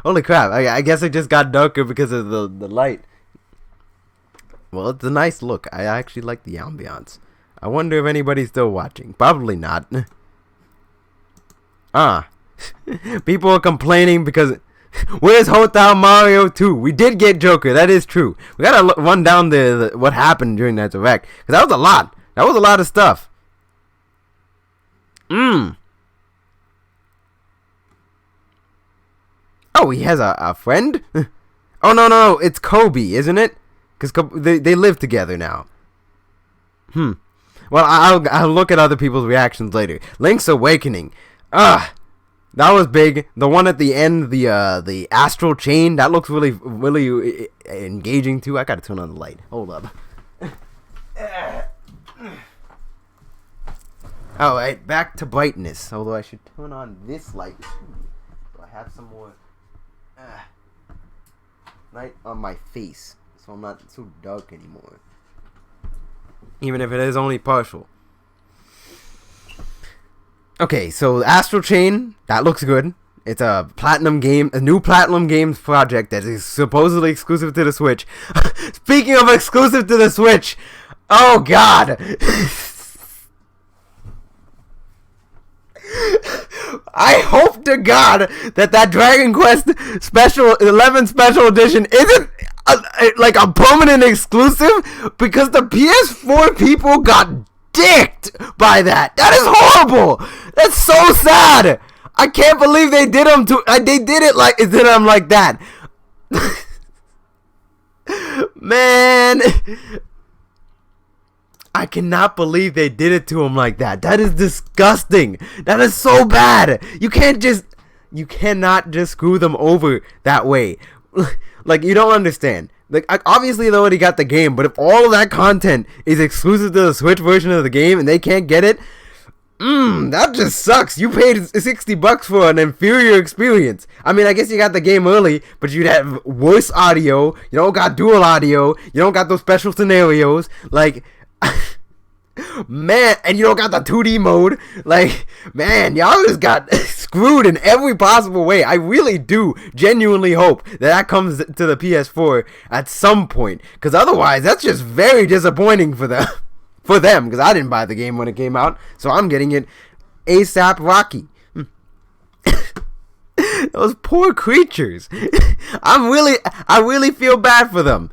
Holy crap. I guess it just got darker because of the light. Well, it's a nice look. I actually like the ambiance. I wonder if anybody's still watching. Probably not. People are complaining because... Where's Hotel Mario 2? We did get Joker. That is true. We gotta run down the what happened during that direct. Because that was a lot. That was a lot of stuff. Oh, he has a friend? Oh, no. It's Kobe, isn't it? Because they live together now. Well, I'll look at other people's reactions later. Link's Awakening. That was big. The one at the end, the astral chain, that looks really engaging too. I gotta turn on the light. Hold up. Alright, back to brightness. Although I should turn on this light too. So I have some more light on my face. So I'm not so dark anymore. Even if it is only partial. Okay, so Astral Chain, that looks good. It's a new Platinum Games project that is supposedly exclusive to the Switch. Speaking of exclusive to the Switch, oh god! I hope to God that Dragon Quest Special 11 Special Edition isn't like a permanent exclusive, because the PS4 people got dicked by that. That is horrible. That's so sad. I can't believe they did them to. They did it like that. Man, I cannot believe they did it to him like that. That is disgusting. That is so bad. You cannot just screw them over that way. Like, you don't understand. Like, obviously they already got the game, but if all of that content is exclusive to the Switch version of the game and they can't get it, that just sucks. You paid $60 for an inferior experience. I mean, I guess you got the game early, but you'd have worse audio. You don't got dual audio. You don't got those special scenarios. Like, Man, and you don't got the 2D mode. Like, man, y'all just got screwed in every possible way. I really do genuinely hope that comes to the PS4 at some point. Because otherwise, that's just very disappointing for them. For them, because I didn't buy the game when it came out. So I'm getting it ASAP Rocky. Those poor creatures. I really feel bad for them.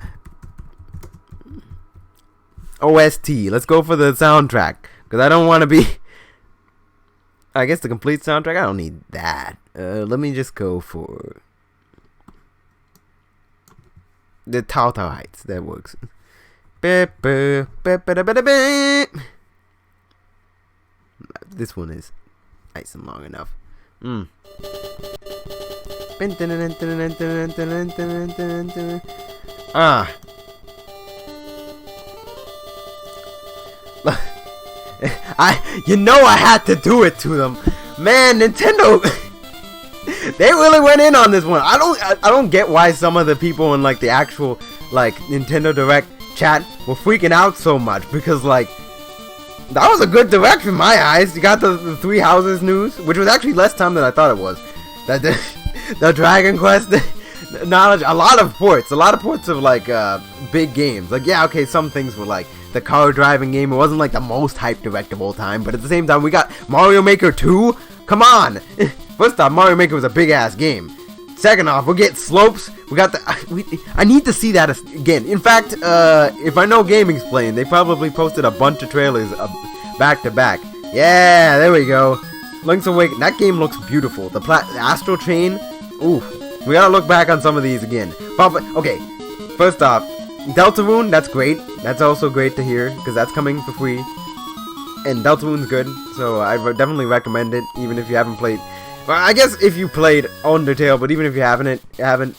OST. Let's go for the soundtrack. Because I don't want to be... I guess the complete soundtrack. I don't need that. Let me just go for... the Tao Tao Heights. That works. This one is nice and long enough. I had to do it to them, man. Nintendo, they really went in on this one. I don't get why some of the people in like the actual like Nintendo Direct chat were freaking out so much, because like that was a good direct in my eyes. You got the Three Houses news, which was actually less time than I thought it was. That the Dragon Quest knowledge, a lot of ports of like big games. Like, yeah, okay, some things were like the car driving game. It wasn't like the most hyped direct of all time, but at the same time, we got Mario Maker 2. Come on. First off, Mario Maker was a big ass game. Second off, we'll get slopes. We got the. I need to see that again. In fact, if I know Gaming Explain, they probably posted a bunch of trailers back to back. Yeah, there we go. Link's Awakening. That game looks beautiful. The Astral Chain. Ooh, we gotta look back on some of these again. Okay, first off, Deltarune. That's great. That's also great to hear, because that's coming for free. And Deltarune's good, so I would definitely recommend it, even if you haven't played. Well, I guess if you played Undertale, but even if you haven't,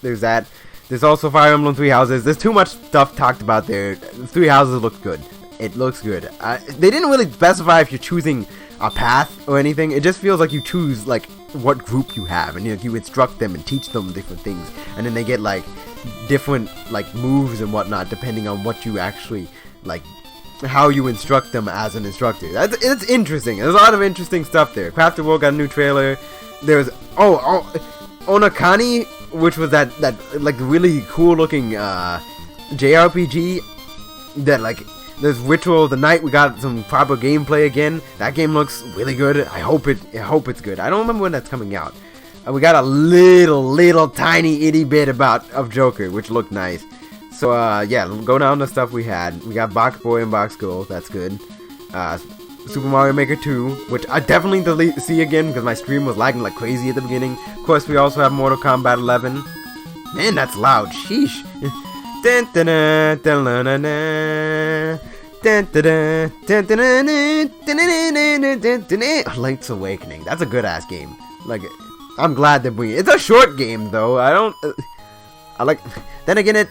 there's that. There's also Fire Emblem Three Houses. There's too much stuff talked about there. Three Houses looks good. It looks good. They didn't really specify if you're choosing a path or anything. It just feels like you choose like what group you have, and you instruct them and teach them different things, and then they get like different like moves and whatnot depending on what you actually like, how you instruct them as an instructor. It's interesting. There's a lot of interesting stuff there. Crafted World got a new trailer. There's Onakani, which was that like really cool looking JRPG that like there's Ritual of the Night. We got some proper gameplay again. That game looks really good. I hope it's good. I don't remember when that's coming out. We got a little tiny itty bit of Joker, which looked nice. So yeah, go down the stuff we had. We got Box Boy and Box Girl. That's good. Super Mario Maker 2, which I definitely need to see again because my stream was lagging like crazy at the beginning. Of course, we also have Mortal Kombat 11. Man, that's loud. Sheesh. Link's Awakening. That's a good ass game. Like, I'm glad that it's a short game though. I like. Then again,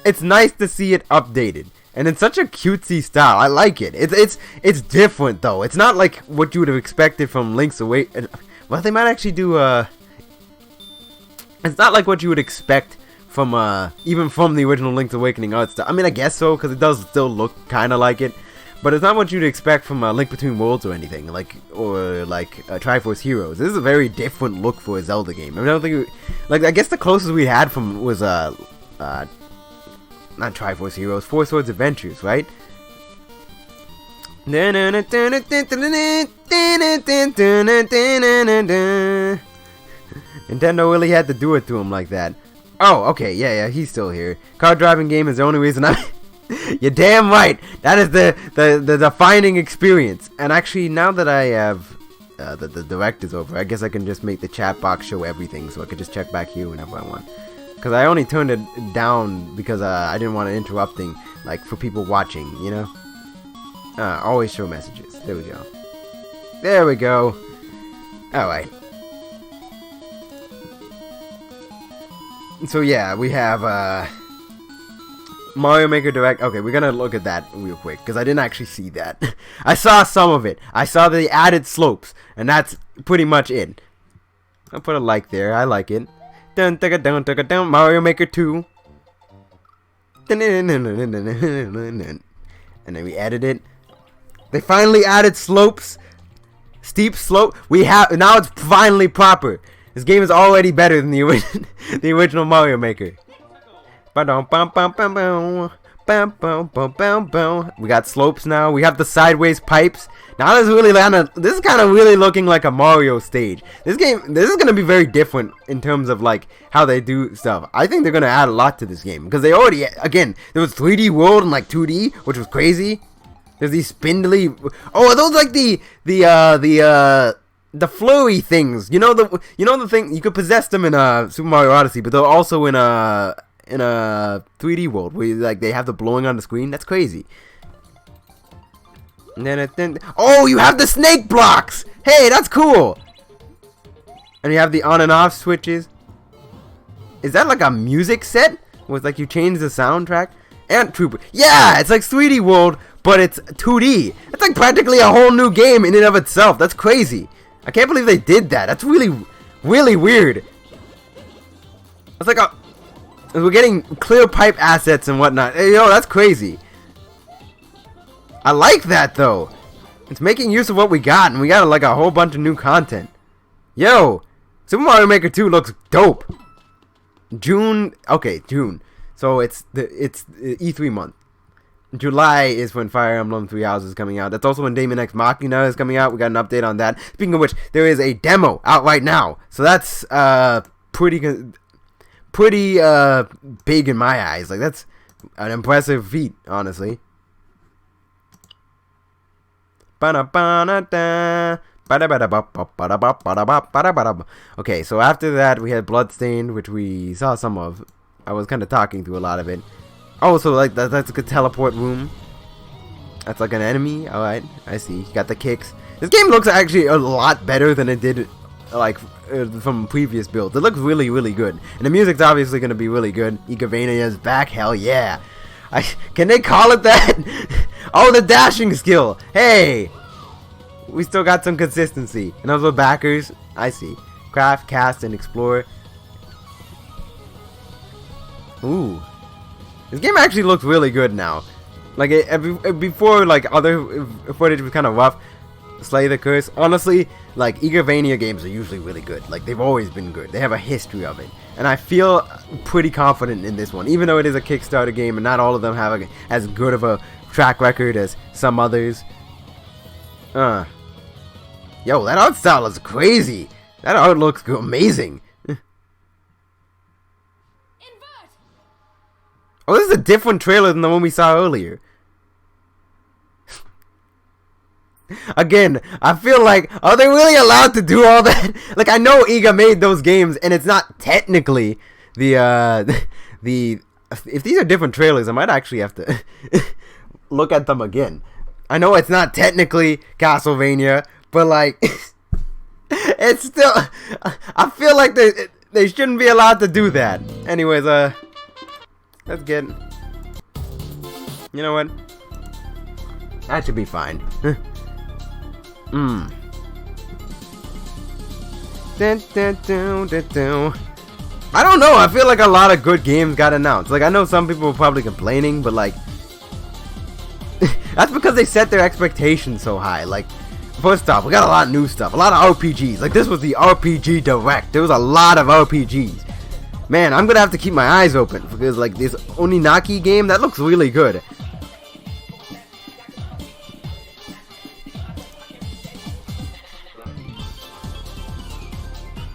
it's nice to see it updated. And in such a cutesy style. I like it. It's different though. It's not like what you would have expected from Link's Awakening. Well, they might actually do it's not like what you would expect from even from the original Link's Awakening art style. I mean, I guess so, because it does still look kind of like it. But it's not what you'd expect from Link Between Worlds or anything, or Triforce Heroes. This is a very different look for a Zelda game. I mean, I don't think I guess the closest we had from was not Triforce Heroes, Four Swords Adventures, right? Nintendo really had to do it to him like that. Oh, okay, yeah, he's still here. Car driving game is the only reason You're damn right. That is the defining experience. And actually, now that I have the direct is over, I guess I can just make the chat box show everything, so I could just check back here whenever I want. Because I only turned it down because I didn't want it interrupting, like, for people watching, you know? Always show messages. There we go. There we go. Alright. So yeah, we have Mario Maker Direct. Okay, we're gonna look at that real quick, because I didn't actually see that. I saw some of it. I saw the added slopes, and that's pretty much it. I'll put a like there. I like it. Dun, dun, dun, dun, dun, dun, Mario Maker 2. And then we added it. They finally added slopes. Steep slope. We have now. It's finally proper. This game is already better than the original Mario Maker. We got slopes now. We have the sideways pipes. Now this is kind of really looking like a Mario stage. This is gonna be very different in terms of like how they do stuff. I think they're gonna add a lot to this game because they already, again, there was 3D world and like 2D, which was crazy. There's these spindly. Oh, are those like the flowy things? You know the thing, you could possess them in Super Mario Odyssey, but they're also in a 3D world where like they have the blowing on the screen. That's crazy. And then oh, you have the snake blocks. Hey, that's cool. And you have the on and off switches. Is that like a music set with like you change the soundtrack? Ant Trooper. Yeah, it's like 3D world, but it's 2D. It's like practically a whole new game in and of itself. That's crazy. I can't believe they did that. That's really, really weird. It's like we're getting clear pipe assets and whatnot. Hey, yo, that's crazy. I like that though. It's making use of what we got, and we got like a whole bunch of new content. Yo, Super Mario Maker 2 looks dope. June. Okay, June. So it's E3 month. July is when Fire Emblem 3 Houses is coming out. That's also when Daemon X Machina is coming out. We got an update on that. Speaking of which, there is a demo out right now. So that's pretty big in my eyes. Like that's an impressive feat, honestly. Okay, so after that we had Bloodstained, which we saw some of. I was kind of talking through a lot of it. Oh, so like that's like a teleport room. That's like an enemy. All right, I see. You got the kicks. This game looks actually a lot better than it did, like from previous builds. It looks really, really good, and the music's obviously gonna be really good. Igavania is back. Hell yeah! Can they call it that? Oh, the dashing skill. Hey, we still got some consistency. And those were backers. I see. Craft, cast, and explore. Ooh. This game actually looks really good now. Like, before, like, other footage was kind of rough. Slay the Curse. Honestly, like, Igavania games are usually really good. Like, they've always been good. They have a history of it. And I feel pretty confident in this one. Even though it is a Kickstarter game and not all of them have as good of a track record as some others. Yo, that art style is crazy. That art looks amazing. Oh, this is a different trailer than the one we saw earlier. Again, I feel like, are they really allowed to do all that? Like, I know Iga made those games, and it's not technically if these are different trailers, I might actually have to look at them again. I know it's not technically Castlevania, but like, it's still, I feel like they shouldn't be allowed to do that. Anyways, let's get, you know what? That should be fine. I don't know. I feel like a lot of good games got announced. Like, I know some people were probably complaining, but like, that's because they set their expectations so high. Like, first off, we got a lot of new stuff, a lot of RPGs. Like, this was the RPG Direct. There was a lot of RPGs. Man, I'm gonna have to keep my eyes open because, like, this Oninaki game, that looks really good.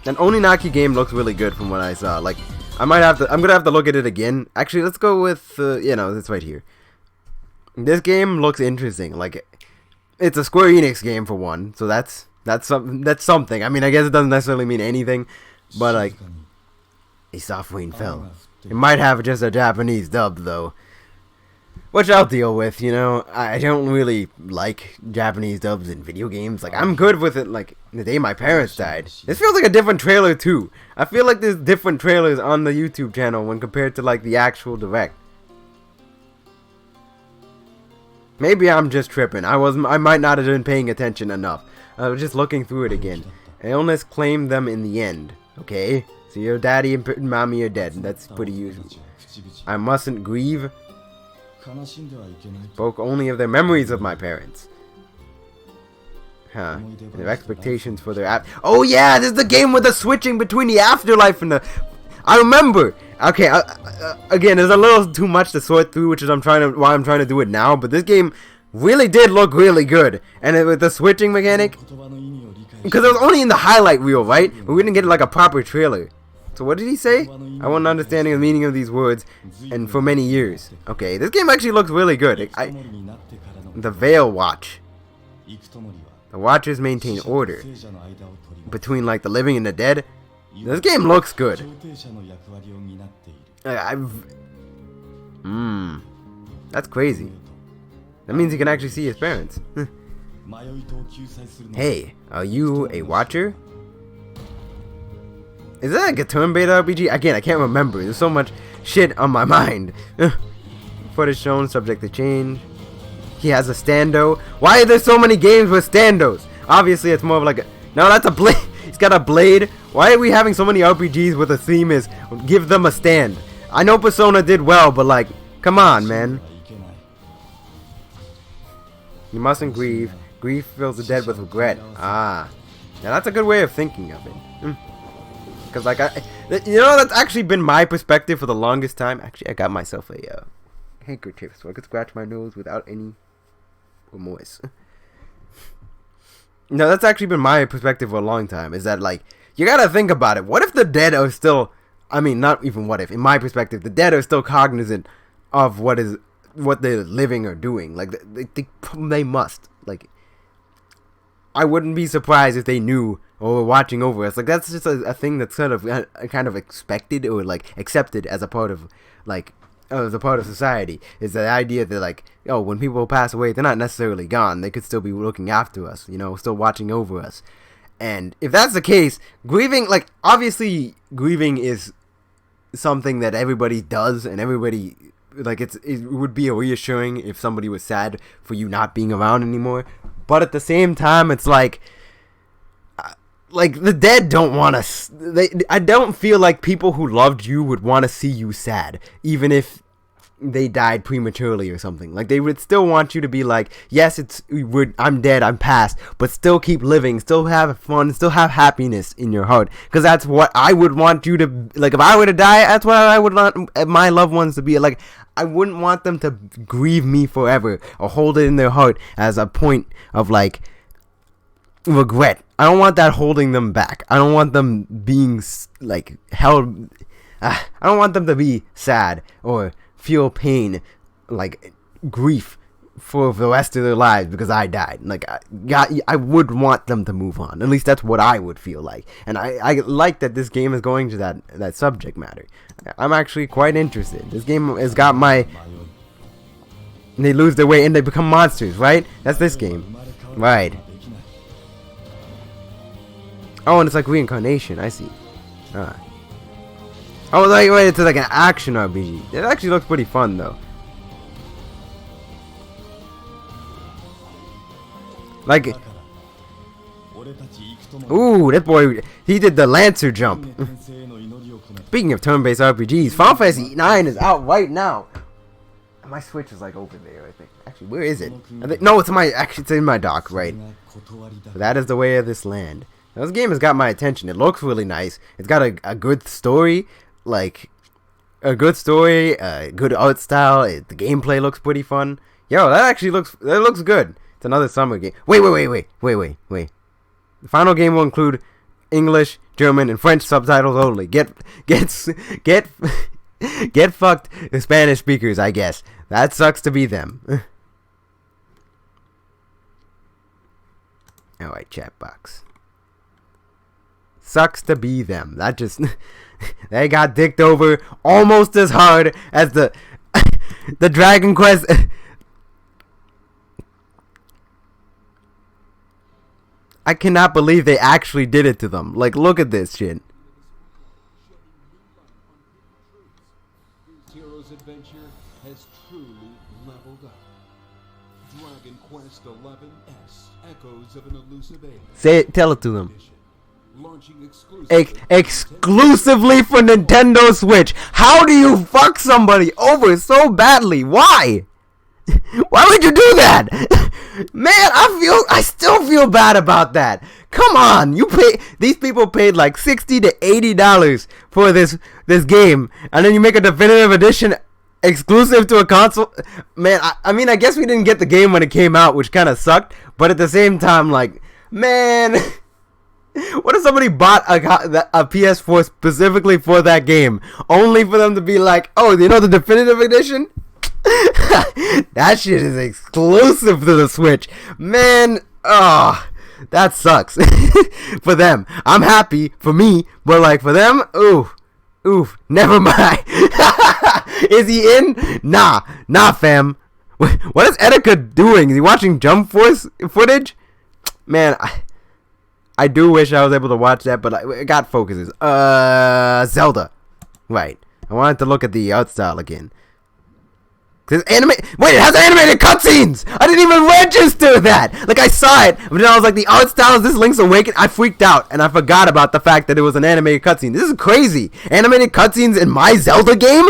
An Oninaki game looks really good from what I saw. Like, I'm gonna have to look at it again. Actually, let's go with, you know, it's right here. This game looks interesting. Like, it's a Square Enix game for one, so that's something. I mean, I guess it doesn't necessarily mean anything, but like, a soft rain fell. It might have just a Japanese dub though, which I'll deal with. You know, I don't really like Japanese dubs in video games. Like, I'm good with it. Like, the day my parents died. This feels like a different trailer too. I feel like there's different trailers on the YouTube channel when compared to like the actual Direct. Maybe I'm just tripping. I might not have been paying attention enough. I was just looking through it again. Illness claimed them in the end. Okay, so your daddy and mommy are dead. That's pretty usual. I mustn't grieve. Spoke only of their memories of my parents. Huh. Their expectations for their Oh yeah, this is the game with the switching between the afterlife and the... I remember. Okay, again, there's a little too much to sort through, which is why I'm trying to do it now. But this game really did look really good, and with the switching mechanic, because it was only in the highlight reel, right? But we didn't get like a proper trailer. So what did he say? I want an understanding of the meaning of these words, and for many years. Okay, this game actually looks really good. The Veil Watch. The Watchers maintain order between like the living and the dead. This game looks good. That's crazy. That means he can actually see his parents. Hey, are you a watcher? Is that like a turn-based RPG? Again, I can't remember. There's so much shit on my mind. Footage shown, subject to change. He has a stando. Why are there so many games with standos? Obviously, it's more of like a... No, that's a blade. He's got a blade. Why are we having so many RPGs with a theme is give them a stand? I know Persona did well, but like, come on, man. You mustn't grieve. Grief fills the dead with regret. Ah. Now that's a good way of thinking of it. Because like, you know, that's actually been my perspective for the longest time. Actually, I got myself a handkerchief so I could scratch my nose without any remorse. No, that's actually been my perspective for a long time. Is that like, you gotta think about it. What if the dead are still, I mean, not even what if, in my perspective, the dead are still cognizant of what they're living or doing. Like, they must. Like, I wouldn't be surprised if they knew or were watching over us. Like, that's just a thing that's kind of expected or like accepted as a part of like as a part of society. Is the idea that like, oh, when people pass away, they're not necessarily gone. They could still be looking after us, you know, still watching over us. And if that's the case, grieving, like, obviously grieving is something that everybody does, and everybody, like, it would be reassuring if somebody was sad for you not being around anymore. But at the same time, it's like the dead don't want to. I don't feel like people who loved you would want to see you sad, even if they died prematurely or something. Like, they would still want you to be like, yes, I'm dead, I'm past, but still keep living, still have fun, still have happiness in your heart. Because that's what I would want you to, like, if I were to die, that's what I would want my loved ones to be. Like, I wouldn't want them to grieve me forever or hold it in their heart as a point of, like, regret. I don't want that holding them back. I don't want them being, like, held. I don't want them to be sad or feel pain, like grief, for the rest of their lives because I died. Like, I would want them to move on. At least that's what I would feel like. And I like that this game is going to that subject matter. I'm actually quite interested. This game has got my... They lose their way and they become monsters, right? That's this game. Right. Oh, and it's like reincarnation. I see. Ah. Oh, like, wait, it's like an action RPG. It actually looks pretty fun, though. Like, ooh, that boy, he did the Lancer jump. Speaking of turn-based RPGs, Final Fantasy IX is out right now. My Switch is like over there, I think. Actually, where is it? No, it's in my dock, right? But that is the way of this land. Now, this game has got my attention. It looks really nice. It's got a good story. Like, a good story, good art style. The gameplay looks pretty fun. Yo, that looks good. It's another summer game. Wait. The final game will include English, German, and French subtitles only. Get fucked, the Spanish speakers, I guess. That sucks to be them. Alright, chat box. Sucks to be them. That just... They got dicked over almost as hard as the Dragon Quest. I cannot believe they actually did it to them. Like, look at this shit. Hero's adventure has truly leveled up. Dragon Quest XI's Echoes of an Elusive Age. Say it, tell it to them. Launching exclusively for Nintendo Switch. How do you fuck somebody over so badly? Why? Why would you do that? Man, I still feel bad about that. Come on, these people paid like $60 to $80 for this game, and then you make a definitive edition exclusive to a console. Man, I mean, I guess we didn't get the game when it came out, which kind of sucked, but at the same time, like, man, what if somebody bought a PS4 specifically for that game, only for them to be like, oh, you know the definitive edition? That shit is exclusive to the Switch. Man, oh, that sucks. For them. I'm happy for me, but like for them, oof, never mind. Is he in? Nah, fam. What is Etika doing? Is he watching Jump Force footage? Man, I do wish I was able to watch that, but I got focuses. Zelda. Right. I wanted to look at the art style again. Wait, it has animated cutscenes! I didn't even register that! Like, I saw it, but then I was like, the art style is this Link's Awakening? I freaked out, and I forgot about the fact that it was an animated cutscene. This is crazy! Animated cutscenes in my Zelda game?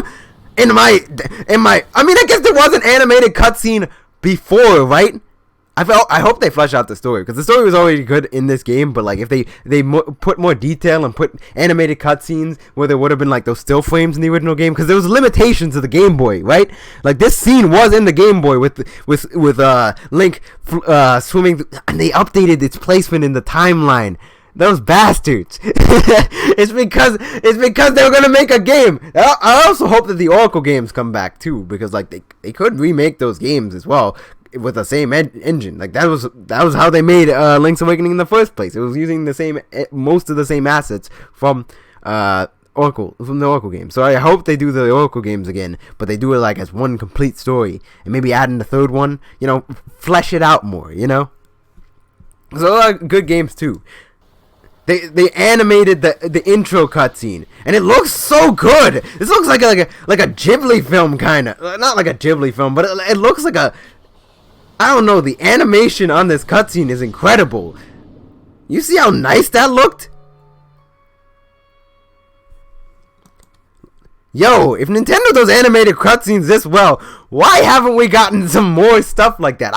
I mean, I guess there was an animated cutscene before, right? I hope they flesh out the story, because the story was already good in this game, but like if they put more detail and put animated cutscenes where there would have been like those still frames in the original game, because there was limitations to the Game Boy, right? Like this scene was in the Game Boy with Link swimming, and they updated its placement in the timeline. Those bastards. It's because they were gonna make a game. I also hope that the Oracle games come back too, because like they could remake those games as well with the same engine. Like that was how they made Link's Awakening in the first place. It was using most of the same assets from the Oracle games. So I hope they do the Oracle games again, but they do it like as one complete story, and maybe add in the third one. You know, flesh it out more. You know, so a lot of good games too. They animated the intro cutscene, and it looks so good. This looks like a Ghibli film, kind of. Not like a Ghibli film, but it looks like a, I don't know, the animation on this cutscene is incredible. You see how nice that looked? Yo, if Nintendo does animated cutscenes this well, why haven't we gotten some more stuff like that?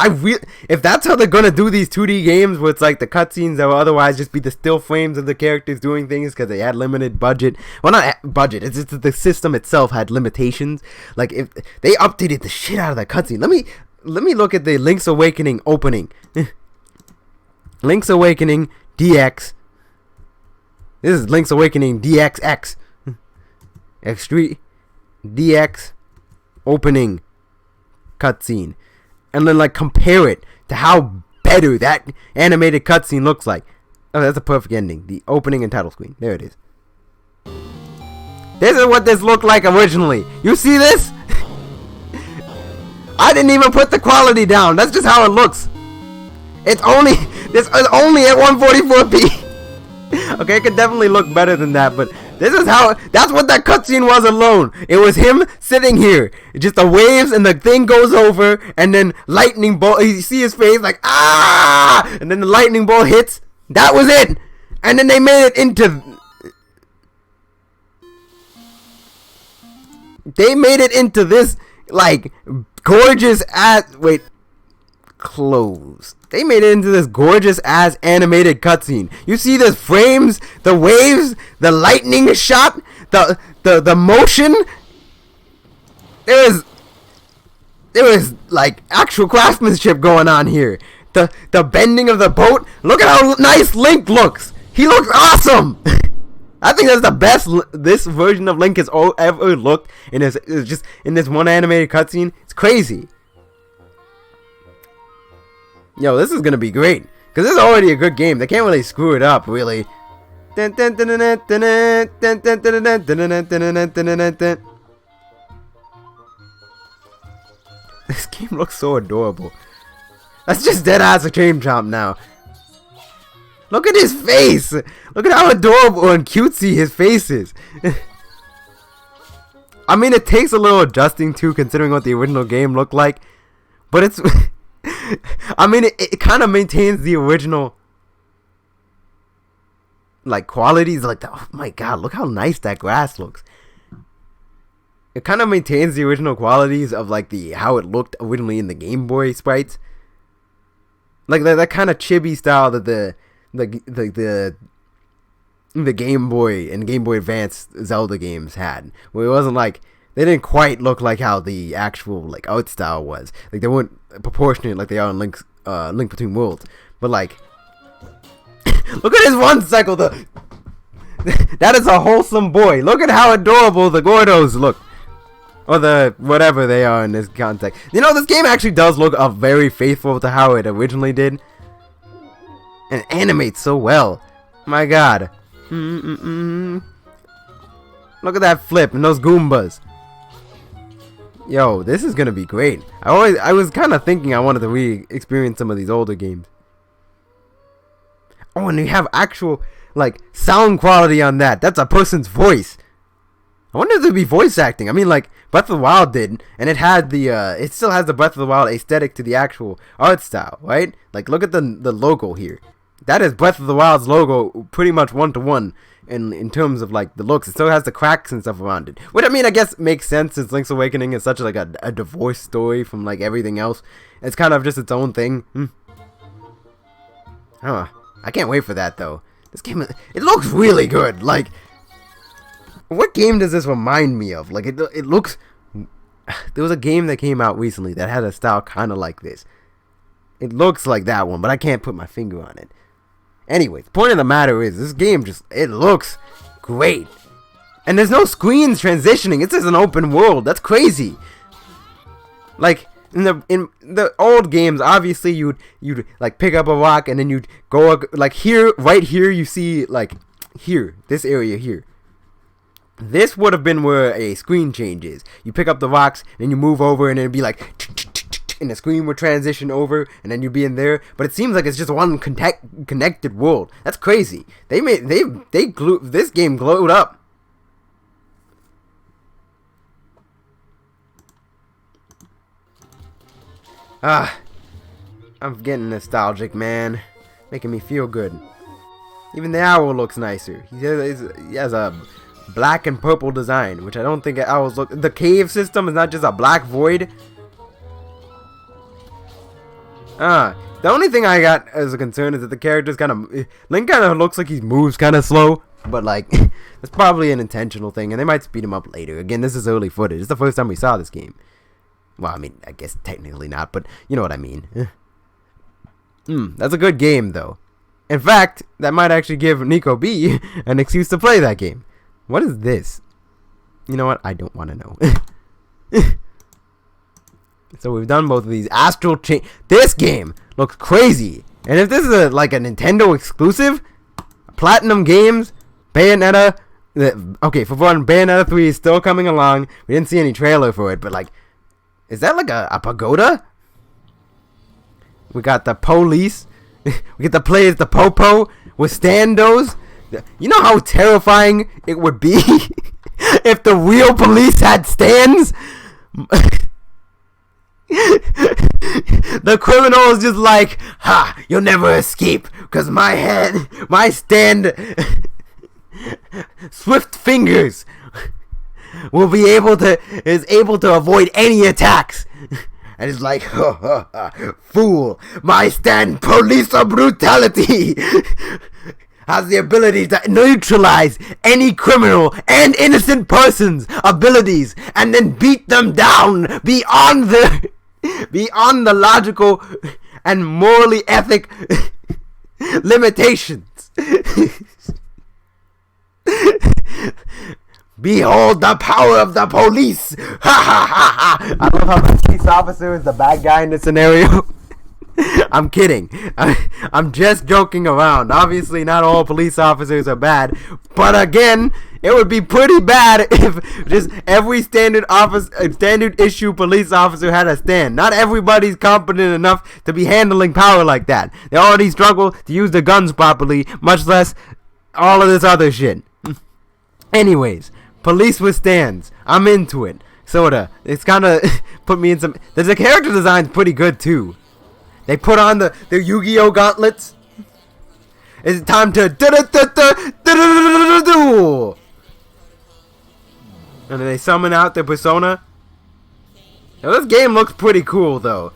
If that's how they're gonna do these 2D games, where it's like the cutscenes that will otherwise just be the still frames of the characters doing things because they had limited budget. Well, not budget. It's just that the system itself had limitations. Like if they updated the shit out of that cutscene. Let me look at the Link's Awakening opening. Link's Awakening DX. This is Link's Awakening DXX. X3 DX opening cutscene, and then like compare it to how better that animated cutscene looks like. Oh, that's a perfect ending. The opening and title screen. There it is. This is what this looked like originally. You see this? I didn't even put the quality down. That's just how it looks. This is only at 144p. Okay, it could definitely look better than that, but that's what that cutscene was alone. It was him sitting here, just the waves, and the thing goes over, and then lightning bolt. You see his face like and then the lightning bolt hits. That was it. And then they made it into. They made it into this like gorgeous ass. Wait. Close. They made it into this gorgeous ass animated cutscene. You see the frames, the waves, the lightning shot, the motion. There is like actual craftsmanship going on here. The bending of the boat. Look at how nice Link looks. He looks awesome. I think that's the best this version of Link has ever looked. And it's just in this one animated cutscene. It's crazy. Yo, this is gonna be great, because this is already a good game. They can't really screw it up, really. This game looks so adorable. That's just dead ass a Dream Chomp now. Look at his face! Look at how adorable and cutesy his face is. I mean, it takes a little adjusting too, considering what the original game looked like. But it's... I mean, it kind of maintains the original like qualities. Like, oh my god, look how nice that grass looks. it kind of maintains the original qualities of like how it looked originally in the Game Boy sprites. Like that kind of chibi style that the Game Boy and Game Boy Advance Zelda games had, where it wasn't like, they didn't quite look like how the actual like art style was. Like they weren't proportionate like they are in Link Between Worlds. But like, look at his one cycle. That is a wholesome boy. Look at how adorable the Gordos look. Or the whatever they are in this context. You know, this game actually does look very faithful to how it originally did. And it animates so well. My god. Look at that flip and those Goombas. Yo, this is gonna be great. I was kind of thinking I wanted to re-experience some of these older games. Oh, and you have actual like sound quality on that. That's a person's voice. I wonder if there'd be voice acting. I mean, like Breath of the Wild did, and it had the it still has the Breath of the Wild aesthetic to the actual art style, right? Like, look at the logo here. That is Breath of the Wild's logo, pretty much 1-to-1 in terms of like the looks. It still has the cracks and stuff around it, which I mean, I guess makes sense since Link's Awakening is such like a divorce story from like everything else. It's kind of just its own thing. Huh. I can't wait for that though. This game, it looks really good. Like, what game does this remind me of? Like, it looks... There was a game that came out recently that had a style kind of like this. It looks like that one, but I can't put my finger on it. Anyway, the point of the matter is, this game just... It looks great. And there's no screens transitioning. It's just an open world. That's crazy. Like, in the old games, obviously, you'd like, pick up a rock, and then you'd go... Like, here, right here, you see, like... Here, this area here. This would have been where a screen changes. You pick up the rocks, and you move over, and it'd be like, and the screen would transition over, and then you'd be in there. But it seems like it's just one connected world. That's crazy. They glued this game glowed up. I'm getting nostalgic, man. Making me feel good. Even the owl looks nicer. He has a black and purple design, which I don't think owls look. The cave system is not just a black void. The only thing I got as a concern is that the character's kind of... Link kind of looks like he moves kind of slow, but like, it's probably an intentional thing, and they might speed him up later. Again, this is early footage. It's the first time we saw this game. Well, I mean, I guess technically not, but you know what I mean. That's a good game, though. In fact, that might actually give Nico B an excuse to play that game. What is this? You know what? I don't want to know. So we've done both of these. Astral Chain. This game looks crazy. And if this is like a Nintendo exclusive, Platinum Games, Bayonetta. Okay, for one, Bayonetta 3 is still coming along. We didn't see any trailer for it, but like, is that like a pagoda? We got the police. We get to play as the Popo with standos. You know how terrifying it would be if the real police had stands? The criminal is just like, ha, you'll never escape, because my stand, swift fingers is able to avoid any attacks. And it's like, fool, my stand, police of brutality, has the ability to neutralize any criminal and innocent person's abilities and then beat them down beyond the logical and morally ethic limitations. Behold the power of the police! Ha ha ha ha! I love how the police officer is the bad guy in this scenario. I'm kidding. I'm just joking around. Obviously, not all police officers are bad. But again, it would be pretty bad if just every standard issue police officer had a stand. Not everybody's competent enough to be handling power like that. They already struggle to use their guns properly, much less all of this other shit. Anyways, police with stands. I'm into it. Sorta. It's kind of put me in some... The character design's pretty good, too. They put on the Yu-Gi-Oh gauntlets. It's time to... And then they summon out their persona. Now, this game looks pretty cool, though.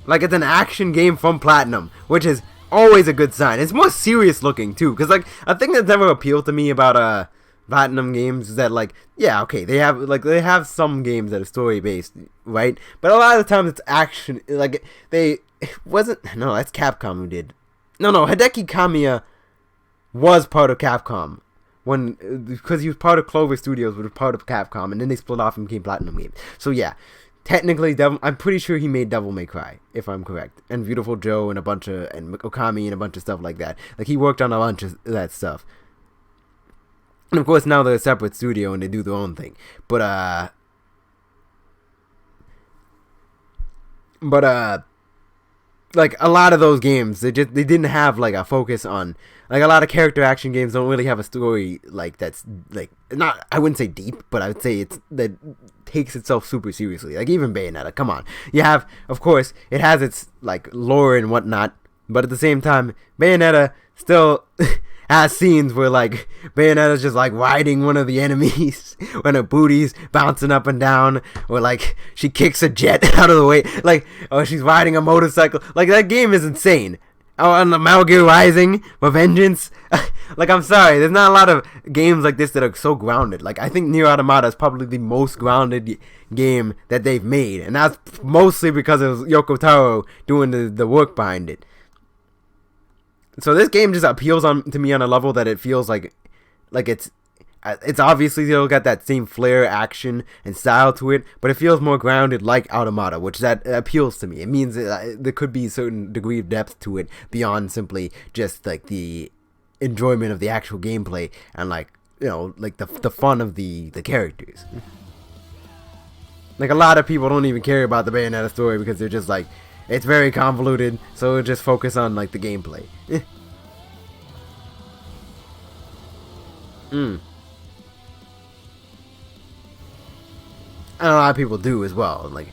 Like, it's an action game from Platinum, which is always a good sign. It's more serious looking, too. Because, like, a thing that's never appealed to me about, Platinum games is that, like, yeah, okay, they have some games that are story-based, right? But a lot of the times it's action, like, that's Capcom who did. No, Hideki Kamiya was part of Capcom. Because he was part of Clover Studios, which was part of Capcom, and then they split off and became Platinum Games. So yeah, technically, I'm pretty sure he made Devil May Cry, if I'm correct, and Beautiful Joe and and Okami and a bunch of stuff like that. Like, he worked on a bunch of that stuff. And of course, now they're a separate studio and they do their own thing. But like, a lot of those games, they didn't have, like, a focus on, like, a lot of character action games don't really have a story, like, that's, like, not, I wouldn't say deep, but I would say that takes itself super seriously. Like, even Bayonetta, come on. You have, of course, it has its, like, lore and whatnot, but at the same time, Bayonetta still has scenes where, like, Bayonetta's just, like, riding one of the enemies when her booty's bouncing up and down, or, like, she kicks a jet out of the way, like, or she's riding a motorcycle. Like, that game is insane. Oh, and the Metal Gear Rising, Vengeance. Like, I'm sorry, there's not a lot of games like this that are so grounded. Like, I think Nier Automata is probably the most grounded game that they've made, and that's mostly because it was Yoko Taro doing the work behind it. So this game just appeals to me on a level that it feels like it's obviously still got that same flair, action, and style to it, but it feels more grounded like Automata, which that appeals to me. It means that there could be a certain degree of depth to it beyond simply just, like, the enjoyment of the actual gameplay and, like, you know, like the fun of the characters. Like, a lot of people don't even care about the Bayonetta story because they're just like, it's very convoluted, so we'll just focus on, like, the gameplay. And a lot of people do as well. Like,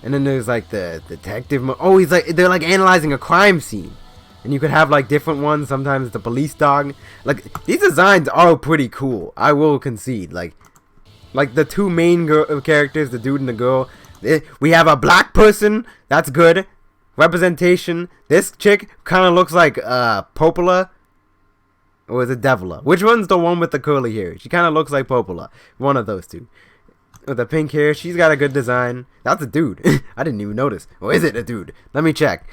and then there's, like, the detective. They're, like, analyzing a crime scene, and you could have, like, different ones. Sometimes the police dog. Like, these designs are pretty cool, I will concede. Like the two main characters, the dude and the girl. We have a black person. That's good. Representation. This chick kind of looks like Popola. Or is it Devila? Which one's the one with the curly hair? She kind of looks like Popola. One of those two. With the pink hair. She's got a good design. That's a dude. I didn't even notice. Or is it a dude? Let me check.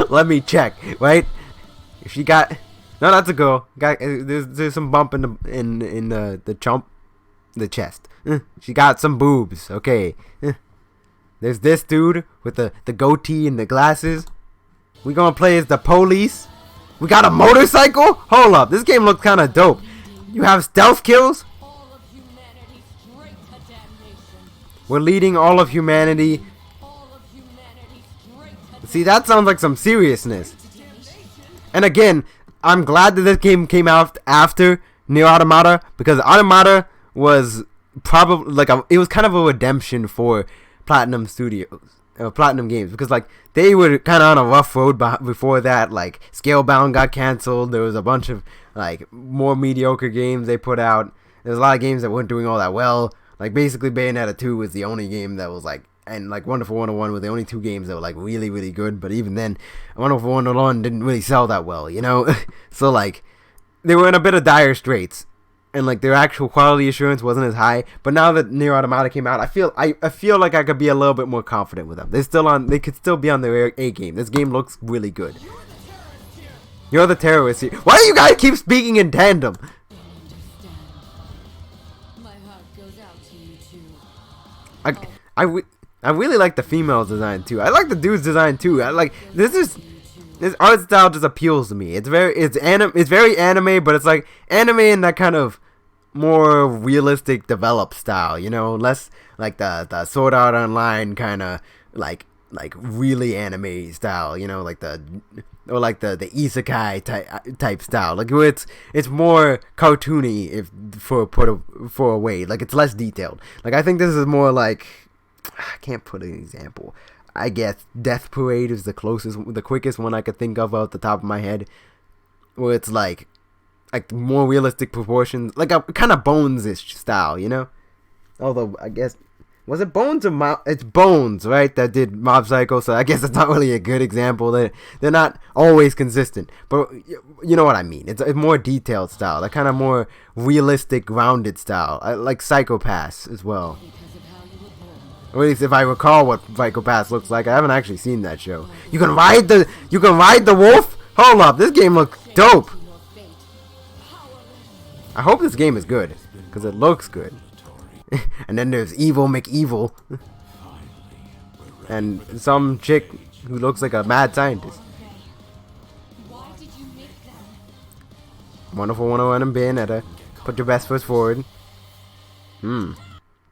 Let me check. Right? If she got... No, that's a girl. There's some bump in the chest. She got some boobs. Okay. There's this dude with the goatee and the glasses. We gonna play as the police. We got a motorcycle? Hold up. This game looks kind of dope. You have stealth kills? We're leading all of humanity. See, that sounds like some seriousness. And again, I'm glad that this game came out after Nier Automata, because Automata was probably like it was kind of a redemption for Platinum Games, because, like, they were kind of on a rough road before that. Like, Scalebound got canceled. There was a bunch of, like, more mediocre games they put out. There's a lot of games that weren't doing all that well. Like, basically Bayonetta 2 was the only game that was, like, and, like, Wonderful 101 were the only two games that were, like, really, really good. But even then, Wonderful 101 didn't really sell that well, you know? So, like, they were in a bit of dire straits. And, like, their actual quality assurance wasn't as high. But now that Nier Automata came out, I feel like I could be a little bit more confident with them. They could still be on their A game. This game looks really good. You're the terrorist here. Why do you guys keep speaking in tandem? My heart goes out to you too. I really like the female's design too. I like the dude's design too. I like this art style just appeals to me. It's very anime, but it's like anime in that kind of more realistic developed style, you know, less like the Sword Art Online kind of like really anime style, you know, like the isekai type style, like where it's more cartoony for a way, like it's less detailed. Like I think this is more like, I can't put an example. I guess Death Parade is the quickest one I could think of off the top of my head, where it's like like more realistic proportions, like a kind of Bones-ish style, you know. Although I guess was it Bones or it's Bones, right? That did Mob Psycho, so I guess it's not really a good example. They're not always consistent, but you know what I mean. It's a more detailed style, that kind of more realistic, grounded style, like Psycho Pass as well. Or at least if I recall what Psycho Pass looks like. I haven't actually seen that show. You can ride the wolf? Hold up, this game looks dope. I hope this game is good, because it looks good. And then there's Evil McEvil. And some chick who looks like a mad scientist. Wonderful 101 and Bayonetta. Put your best foot forward. The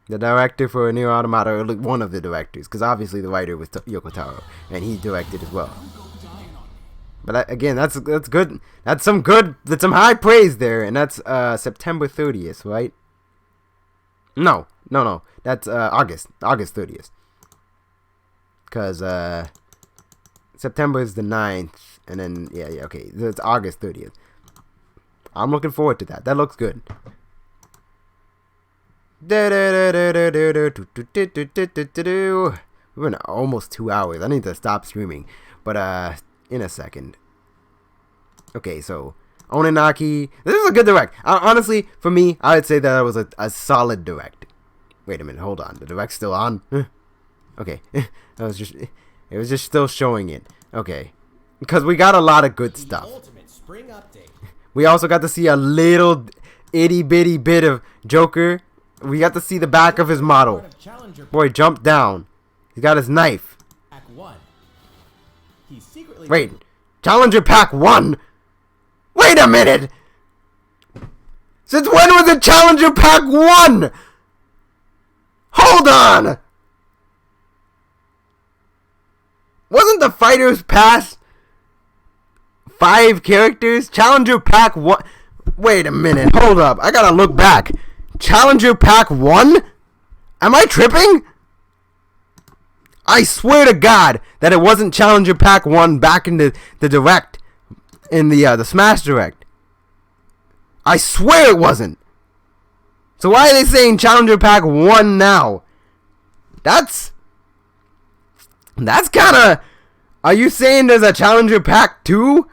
director for Nier Automata, or one of the directors, because obviously the writer was Yoko Taro, and he directed as well. But again, that's good. That's some high praise there, and that's September 30th, right? No. That's August 30th. Because September is the 9th, and then yeah, okay, it's August 30th. I'm looking forward to that. That looks good. We're in almost 2 hours. I need to stop streaming, but in a second. Okay, so Oninaki. This is a good direct. Honestly, for me, I would say that it was a solid direct. Wait a minute, hold on. The direct's still on. Okay, it was just still showing it. Okay, because we got a lot of good stuff. We also got to see a little itty bitty bit of Joker. We got to see the back of his model. Boy, jumped down. He got his knife. Wait, Challenger Pack 1? Wait a minute! Since when was it Challenger Pack 1? Hold on! Wasn't the Fighters Pass 5 characters? Challenger Pack 1? Wait a minute, hold up. I gotta look back. Challenger Pack 1? Am I tripping? I swear to God that it wasn't Challenger Pack 1 back in the Direct. In the Smash Direct. I swear it wasn't. So why are they saying Challenger Pack 1 now? That's kind of... Are you saying there's a Challenger Pack 2?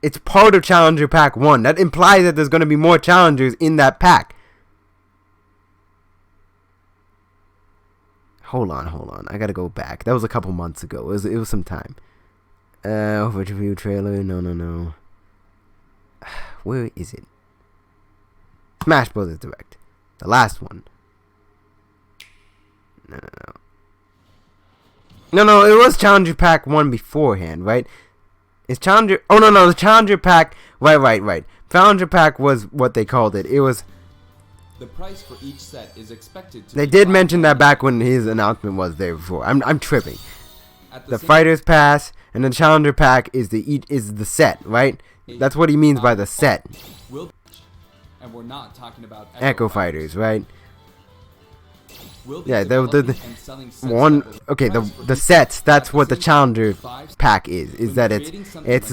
It's part of Challenger Pack 1. That implies that there's going to be more challengers in that pack. Hold on. I got to go back. That was a couple months ago. It was some time. Overview trailer. No. Where is it? Smash Brothers Direct. The last one. No. It was Challenger Pack 1 beforehand, right? It's Challenger... Oh, no. The Challenger Pack... Right. Challenger Pack was what they called it. It was... The price for each set is expected to They did mention that back when his announcement was there before. I'm tripping. The Fighters Pass and the Challenger Pack is the set, right? That's what he means by the set. And we're not talking about Echo Fighters, right? Yeah, the one. Okay, the sets. That's what the Challenger Pack is. Is that it's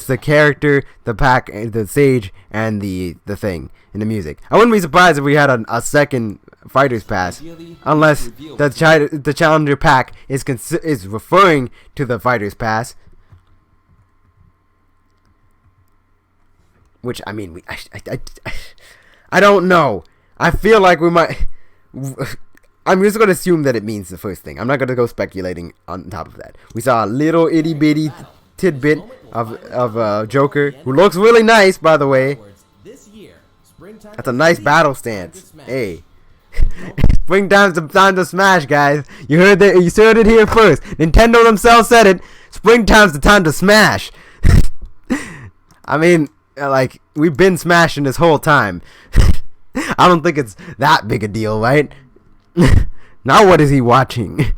the character, the pack, the stage, and the thing in the music. I wouldn't be surprised if we had a second Fighters Pass, unless the Challenger Pack is referring to the Fighters Pass. Which I mean, I don't know. I feel like we might. I'm just going to assume that it means the first thing. I'm not going to go speculating on top of that. We saw a little itty bitty tidbit of Joker, who looks really nice, by the way. That's a nice battle stance. Hey. Springtime's the time to smash, guys. You heard it here first. Nintendo themselves said it. Springtime's the time to smash. I mean, like, we've been smashing this whole time. I don't think it's that big a deal, right? Now what is he watching?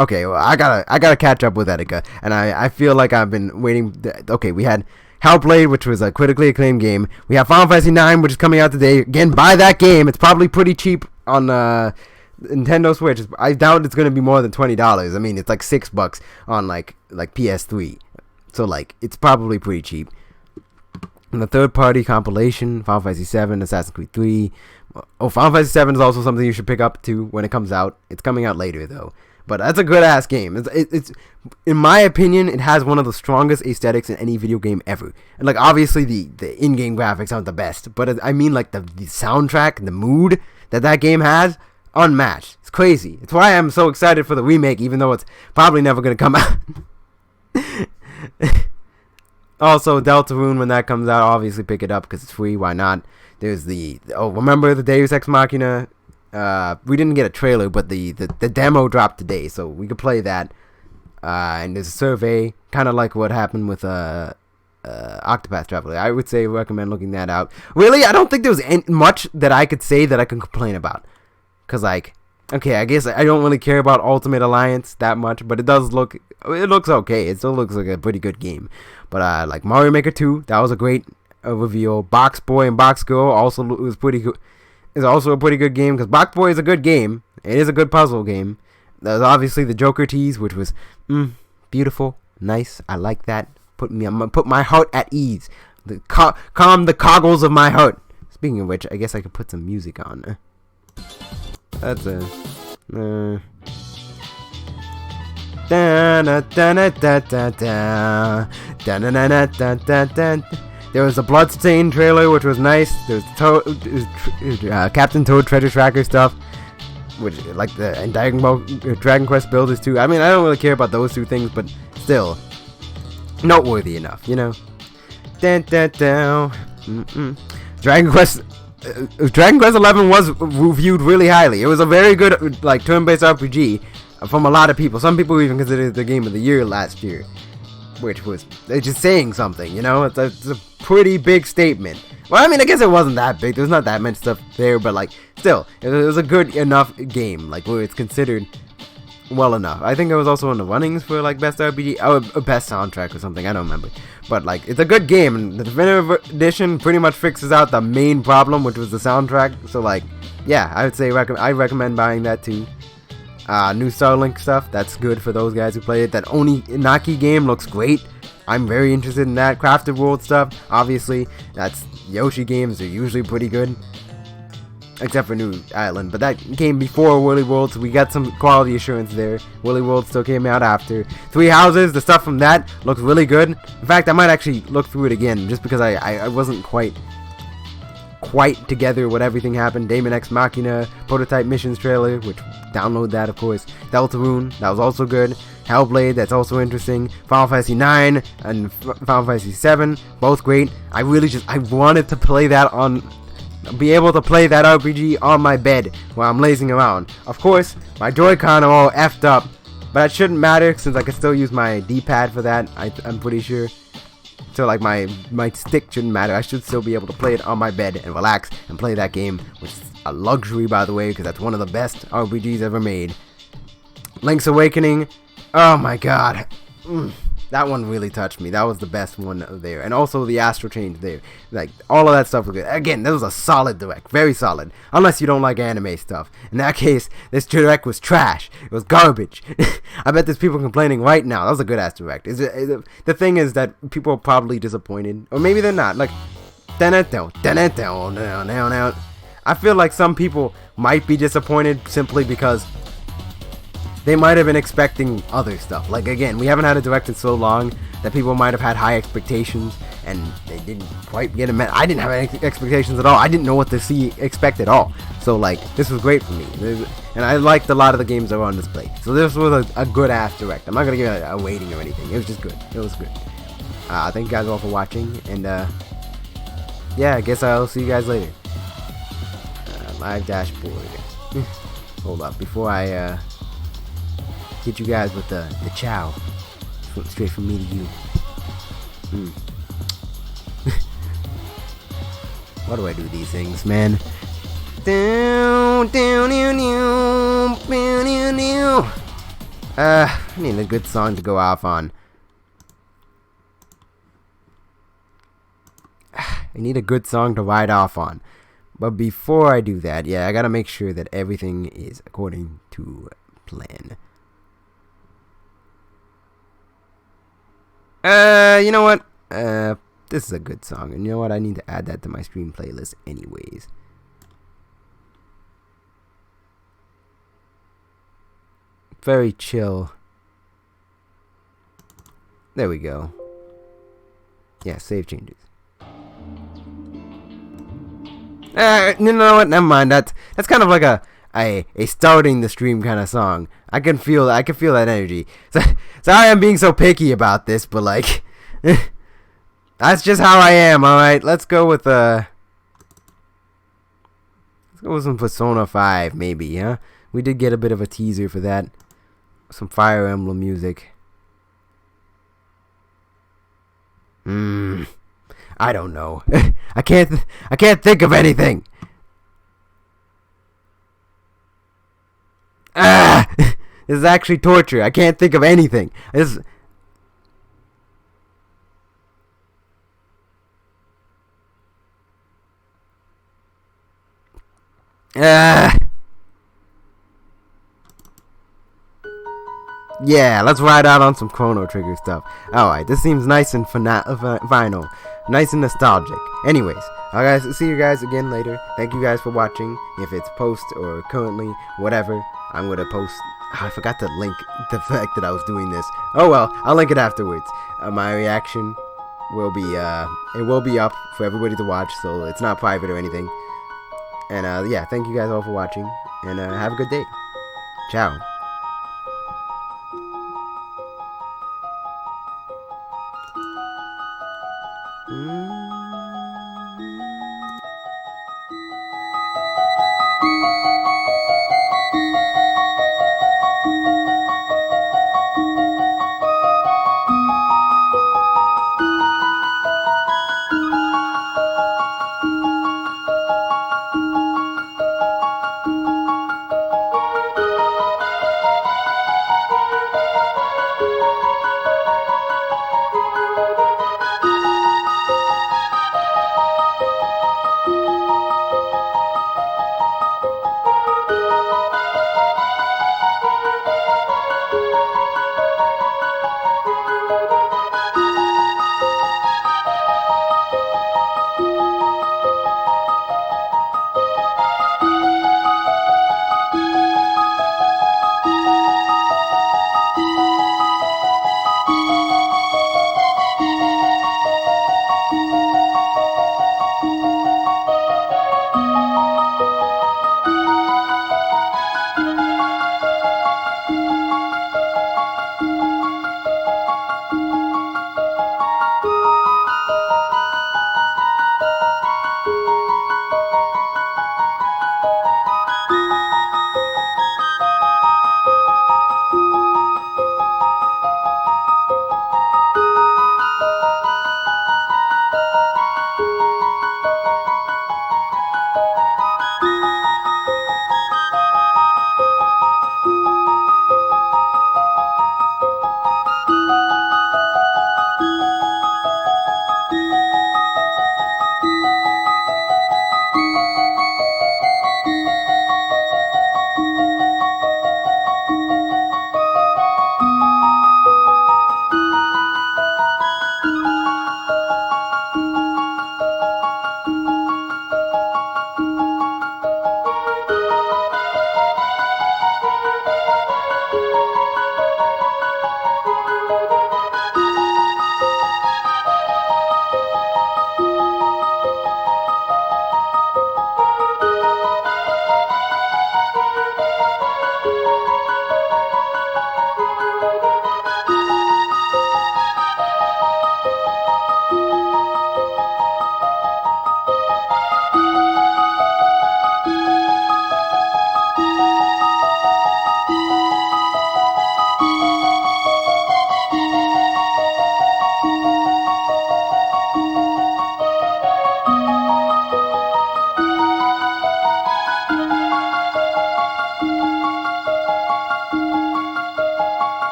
Okay, well, I gotta catch up with Etika, and I feel like I've been waiting. Okay, we had Hellblade, which was a critically acclaimed game. We have Final Fantasy 9, which is coming out today. Again, buy that game. It's probably pretty cheap on Nintendo Switch. I doubt it's gonna be more than $20. I mean, it's like $6 on like PS3, so like it's probably pretty cheap. the third-party compilation, Final Fantasy 7, Assassin's Creed 3. Oh, Final Fantasy 7 is also something you should pick up too when it comes out. It's coming out later though, but that's a good ass game. It's in my opinion, it has one of the strongest aesthetics in any video game ever. And like obviously the in-game graphics aren't the best, but I mean like the soundtrack and the mood that game has, unmatched. It's crazy. It's why I'm so excited for the remake, even though it's probably never gonna come out. Also, Deltarune, when that comes out, obviously pick it up because it's free. Why not? There's remember the Deus Ex Machina? We didn't get a trailer, but the demo dropped today, so we could play that. And there's a survey, kind of like what happened with Octopath Traveler. I would say recommend looking that out. Really, I don't think there was much that I could say that I can complain about. Because, like, okay, I guess I don't really care about Ultimate Alliance that much, but it looks okay. It still looks like a pretty good game. But like Mario Maker 2, that was a great reveal. Box Boy and Box Girl also was pretty good. Is also a pretty good game because Box Boy is a good game. It is a good puzzle game. There's obviously the Joker tease, which was beautiful, nice. I like that. Put my heart at ease. Calm the coggles of my heart. Speaking of which, I guess I could put some music on. That's a. There was a Bloodstained trailer, which was nice. There was Captain Toad Treasure Tracker stuff, which like and Dragon Quest Builders 2. I mean, I don't really care about those two things, but still noteworthy enough, you know. Dragon Quest 11 was reviewed really highly. It was a very good like turn-based RPG. From a lot of people. Some people even considered it the game of the year last year, which was just saying something, you know. It's a pretty big statement. Well, I mean, I guess it wasn't that big. There's not that much stuff there, but like, still, it was a good enough game, like where it's considered well enough. I think it was also in the runnings for like best RPG or best soundtrack or something. I don't remember, but like, it's a good game, and the definitive edition pretty much fixes out the main problem, which was the soundtrack. So like, yeah, I would say I recommend buying that too. New Starlink stuff, that's good for those guys who play it. That Oni Inaki game looks great. I'm very interested in that. Crafted World stuff, obviously, that's Yoshi games are usually pretty good. Except for New Island, but that came before Woolly World, so we got some quality assurance there. Woolly World still came out after. Three Houses, the stuff from that looks really good. In fact, I might actually look through it again, just because I wasn't quite together what everything happened. Daemon X Machina, Prototype Missions trailer, which download that of course. Deltarune, that was also good. Hellblade, that's also interesting. Final Fantasy 9 and Final Fantasy 7, both great. I wanted to play that be able to play that RPG on my bed while I'm lazing around. Of course, my Joy-Con are all effed up, but that shouldn't matter since I can still use my D-pad for that, I'm pretty sure. So like my stick shouldn't matter. I should still be able to play it on my bed and relax and play that game, which is a luxury, by the way, because that's one of the best RPGs ever made. Link's Awakening, oh my god, that one really touched me. That was the best one there, and also the Astral Chain there. Like all of that stuff was good. Again, that was a solid direct, very solid. Unless you don't like anime stuff. In that case, this direct was trash. It was garbage. I bet there's people complaining right now. That was a good ass direct. The thing is that people are probably disappointed, or maybe they're not. Like, I feel like some people might be disappointed simply because they might have been expecting other stuff. Like, again, we haven't had a direct in so long that people might have had high expectations and they didn't quite get them met. I didn't have any expectations at all. I didn't know what to expect at all. So, like, this was great for me. And I liked a lot of the games that were on display. So this was a good ass direct. I'm not going to give it a rating or anything. It was just good. It was good. Thank you guys all for watching. And, yeah, I guess I'll see you guys later. Live dashboard. Hold up. Before I, hit you guys with the chow. Straight from me to you. Why do I do these things, man? I need a good song to go off on. I need a good song to ride off on. But before I do that, yeah, I gotta make sure that everything is according to plan. You know what? This is a good song, and you know what? I need to add that to my stream playlist anyways. Very chill. There we go. Yeah, save changes. You know what? Never mind. That's kind of like a starting the stream kind of song. I can feel that energy. Sorry, I'm being so picky about this, but like, that's just how I am. All right, let's go with some Persona 5, maybe. Huh? We did get a bit of a teaser for that. Some Fire Emblem music. I don't know. I can't think of anything. This is actually torture. I can't think of anything. Yeah, let's ride out on some Chrono Trigger stuff. Alright, this seems nice and final. Nice and nostalgic. Anyways, I'll see you guys again later. Thank you guys for watching. If it's post or currently, whatever, I'm going to post... I forgot to link the fact that I was doing this. Oh well, I'll link it afterwards. My reaction will be, it will be up for everybody to watch, so it's not private or anything. And yeah, thank you guys all for watching, and have a good day. Ciao.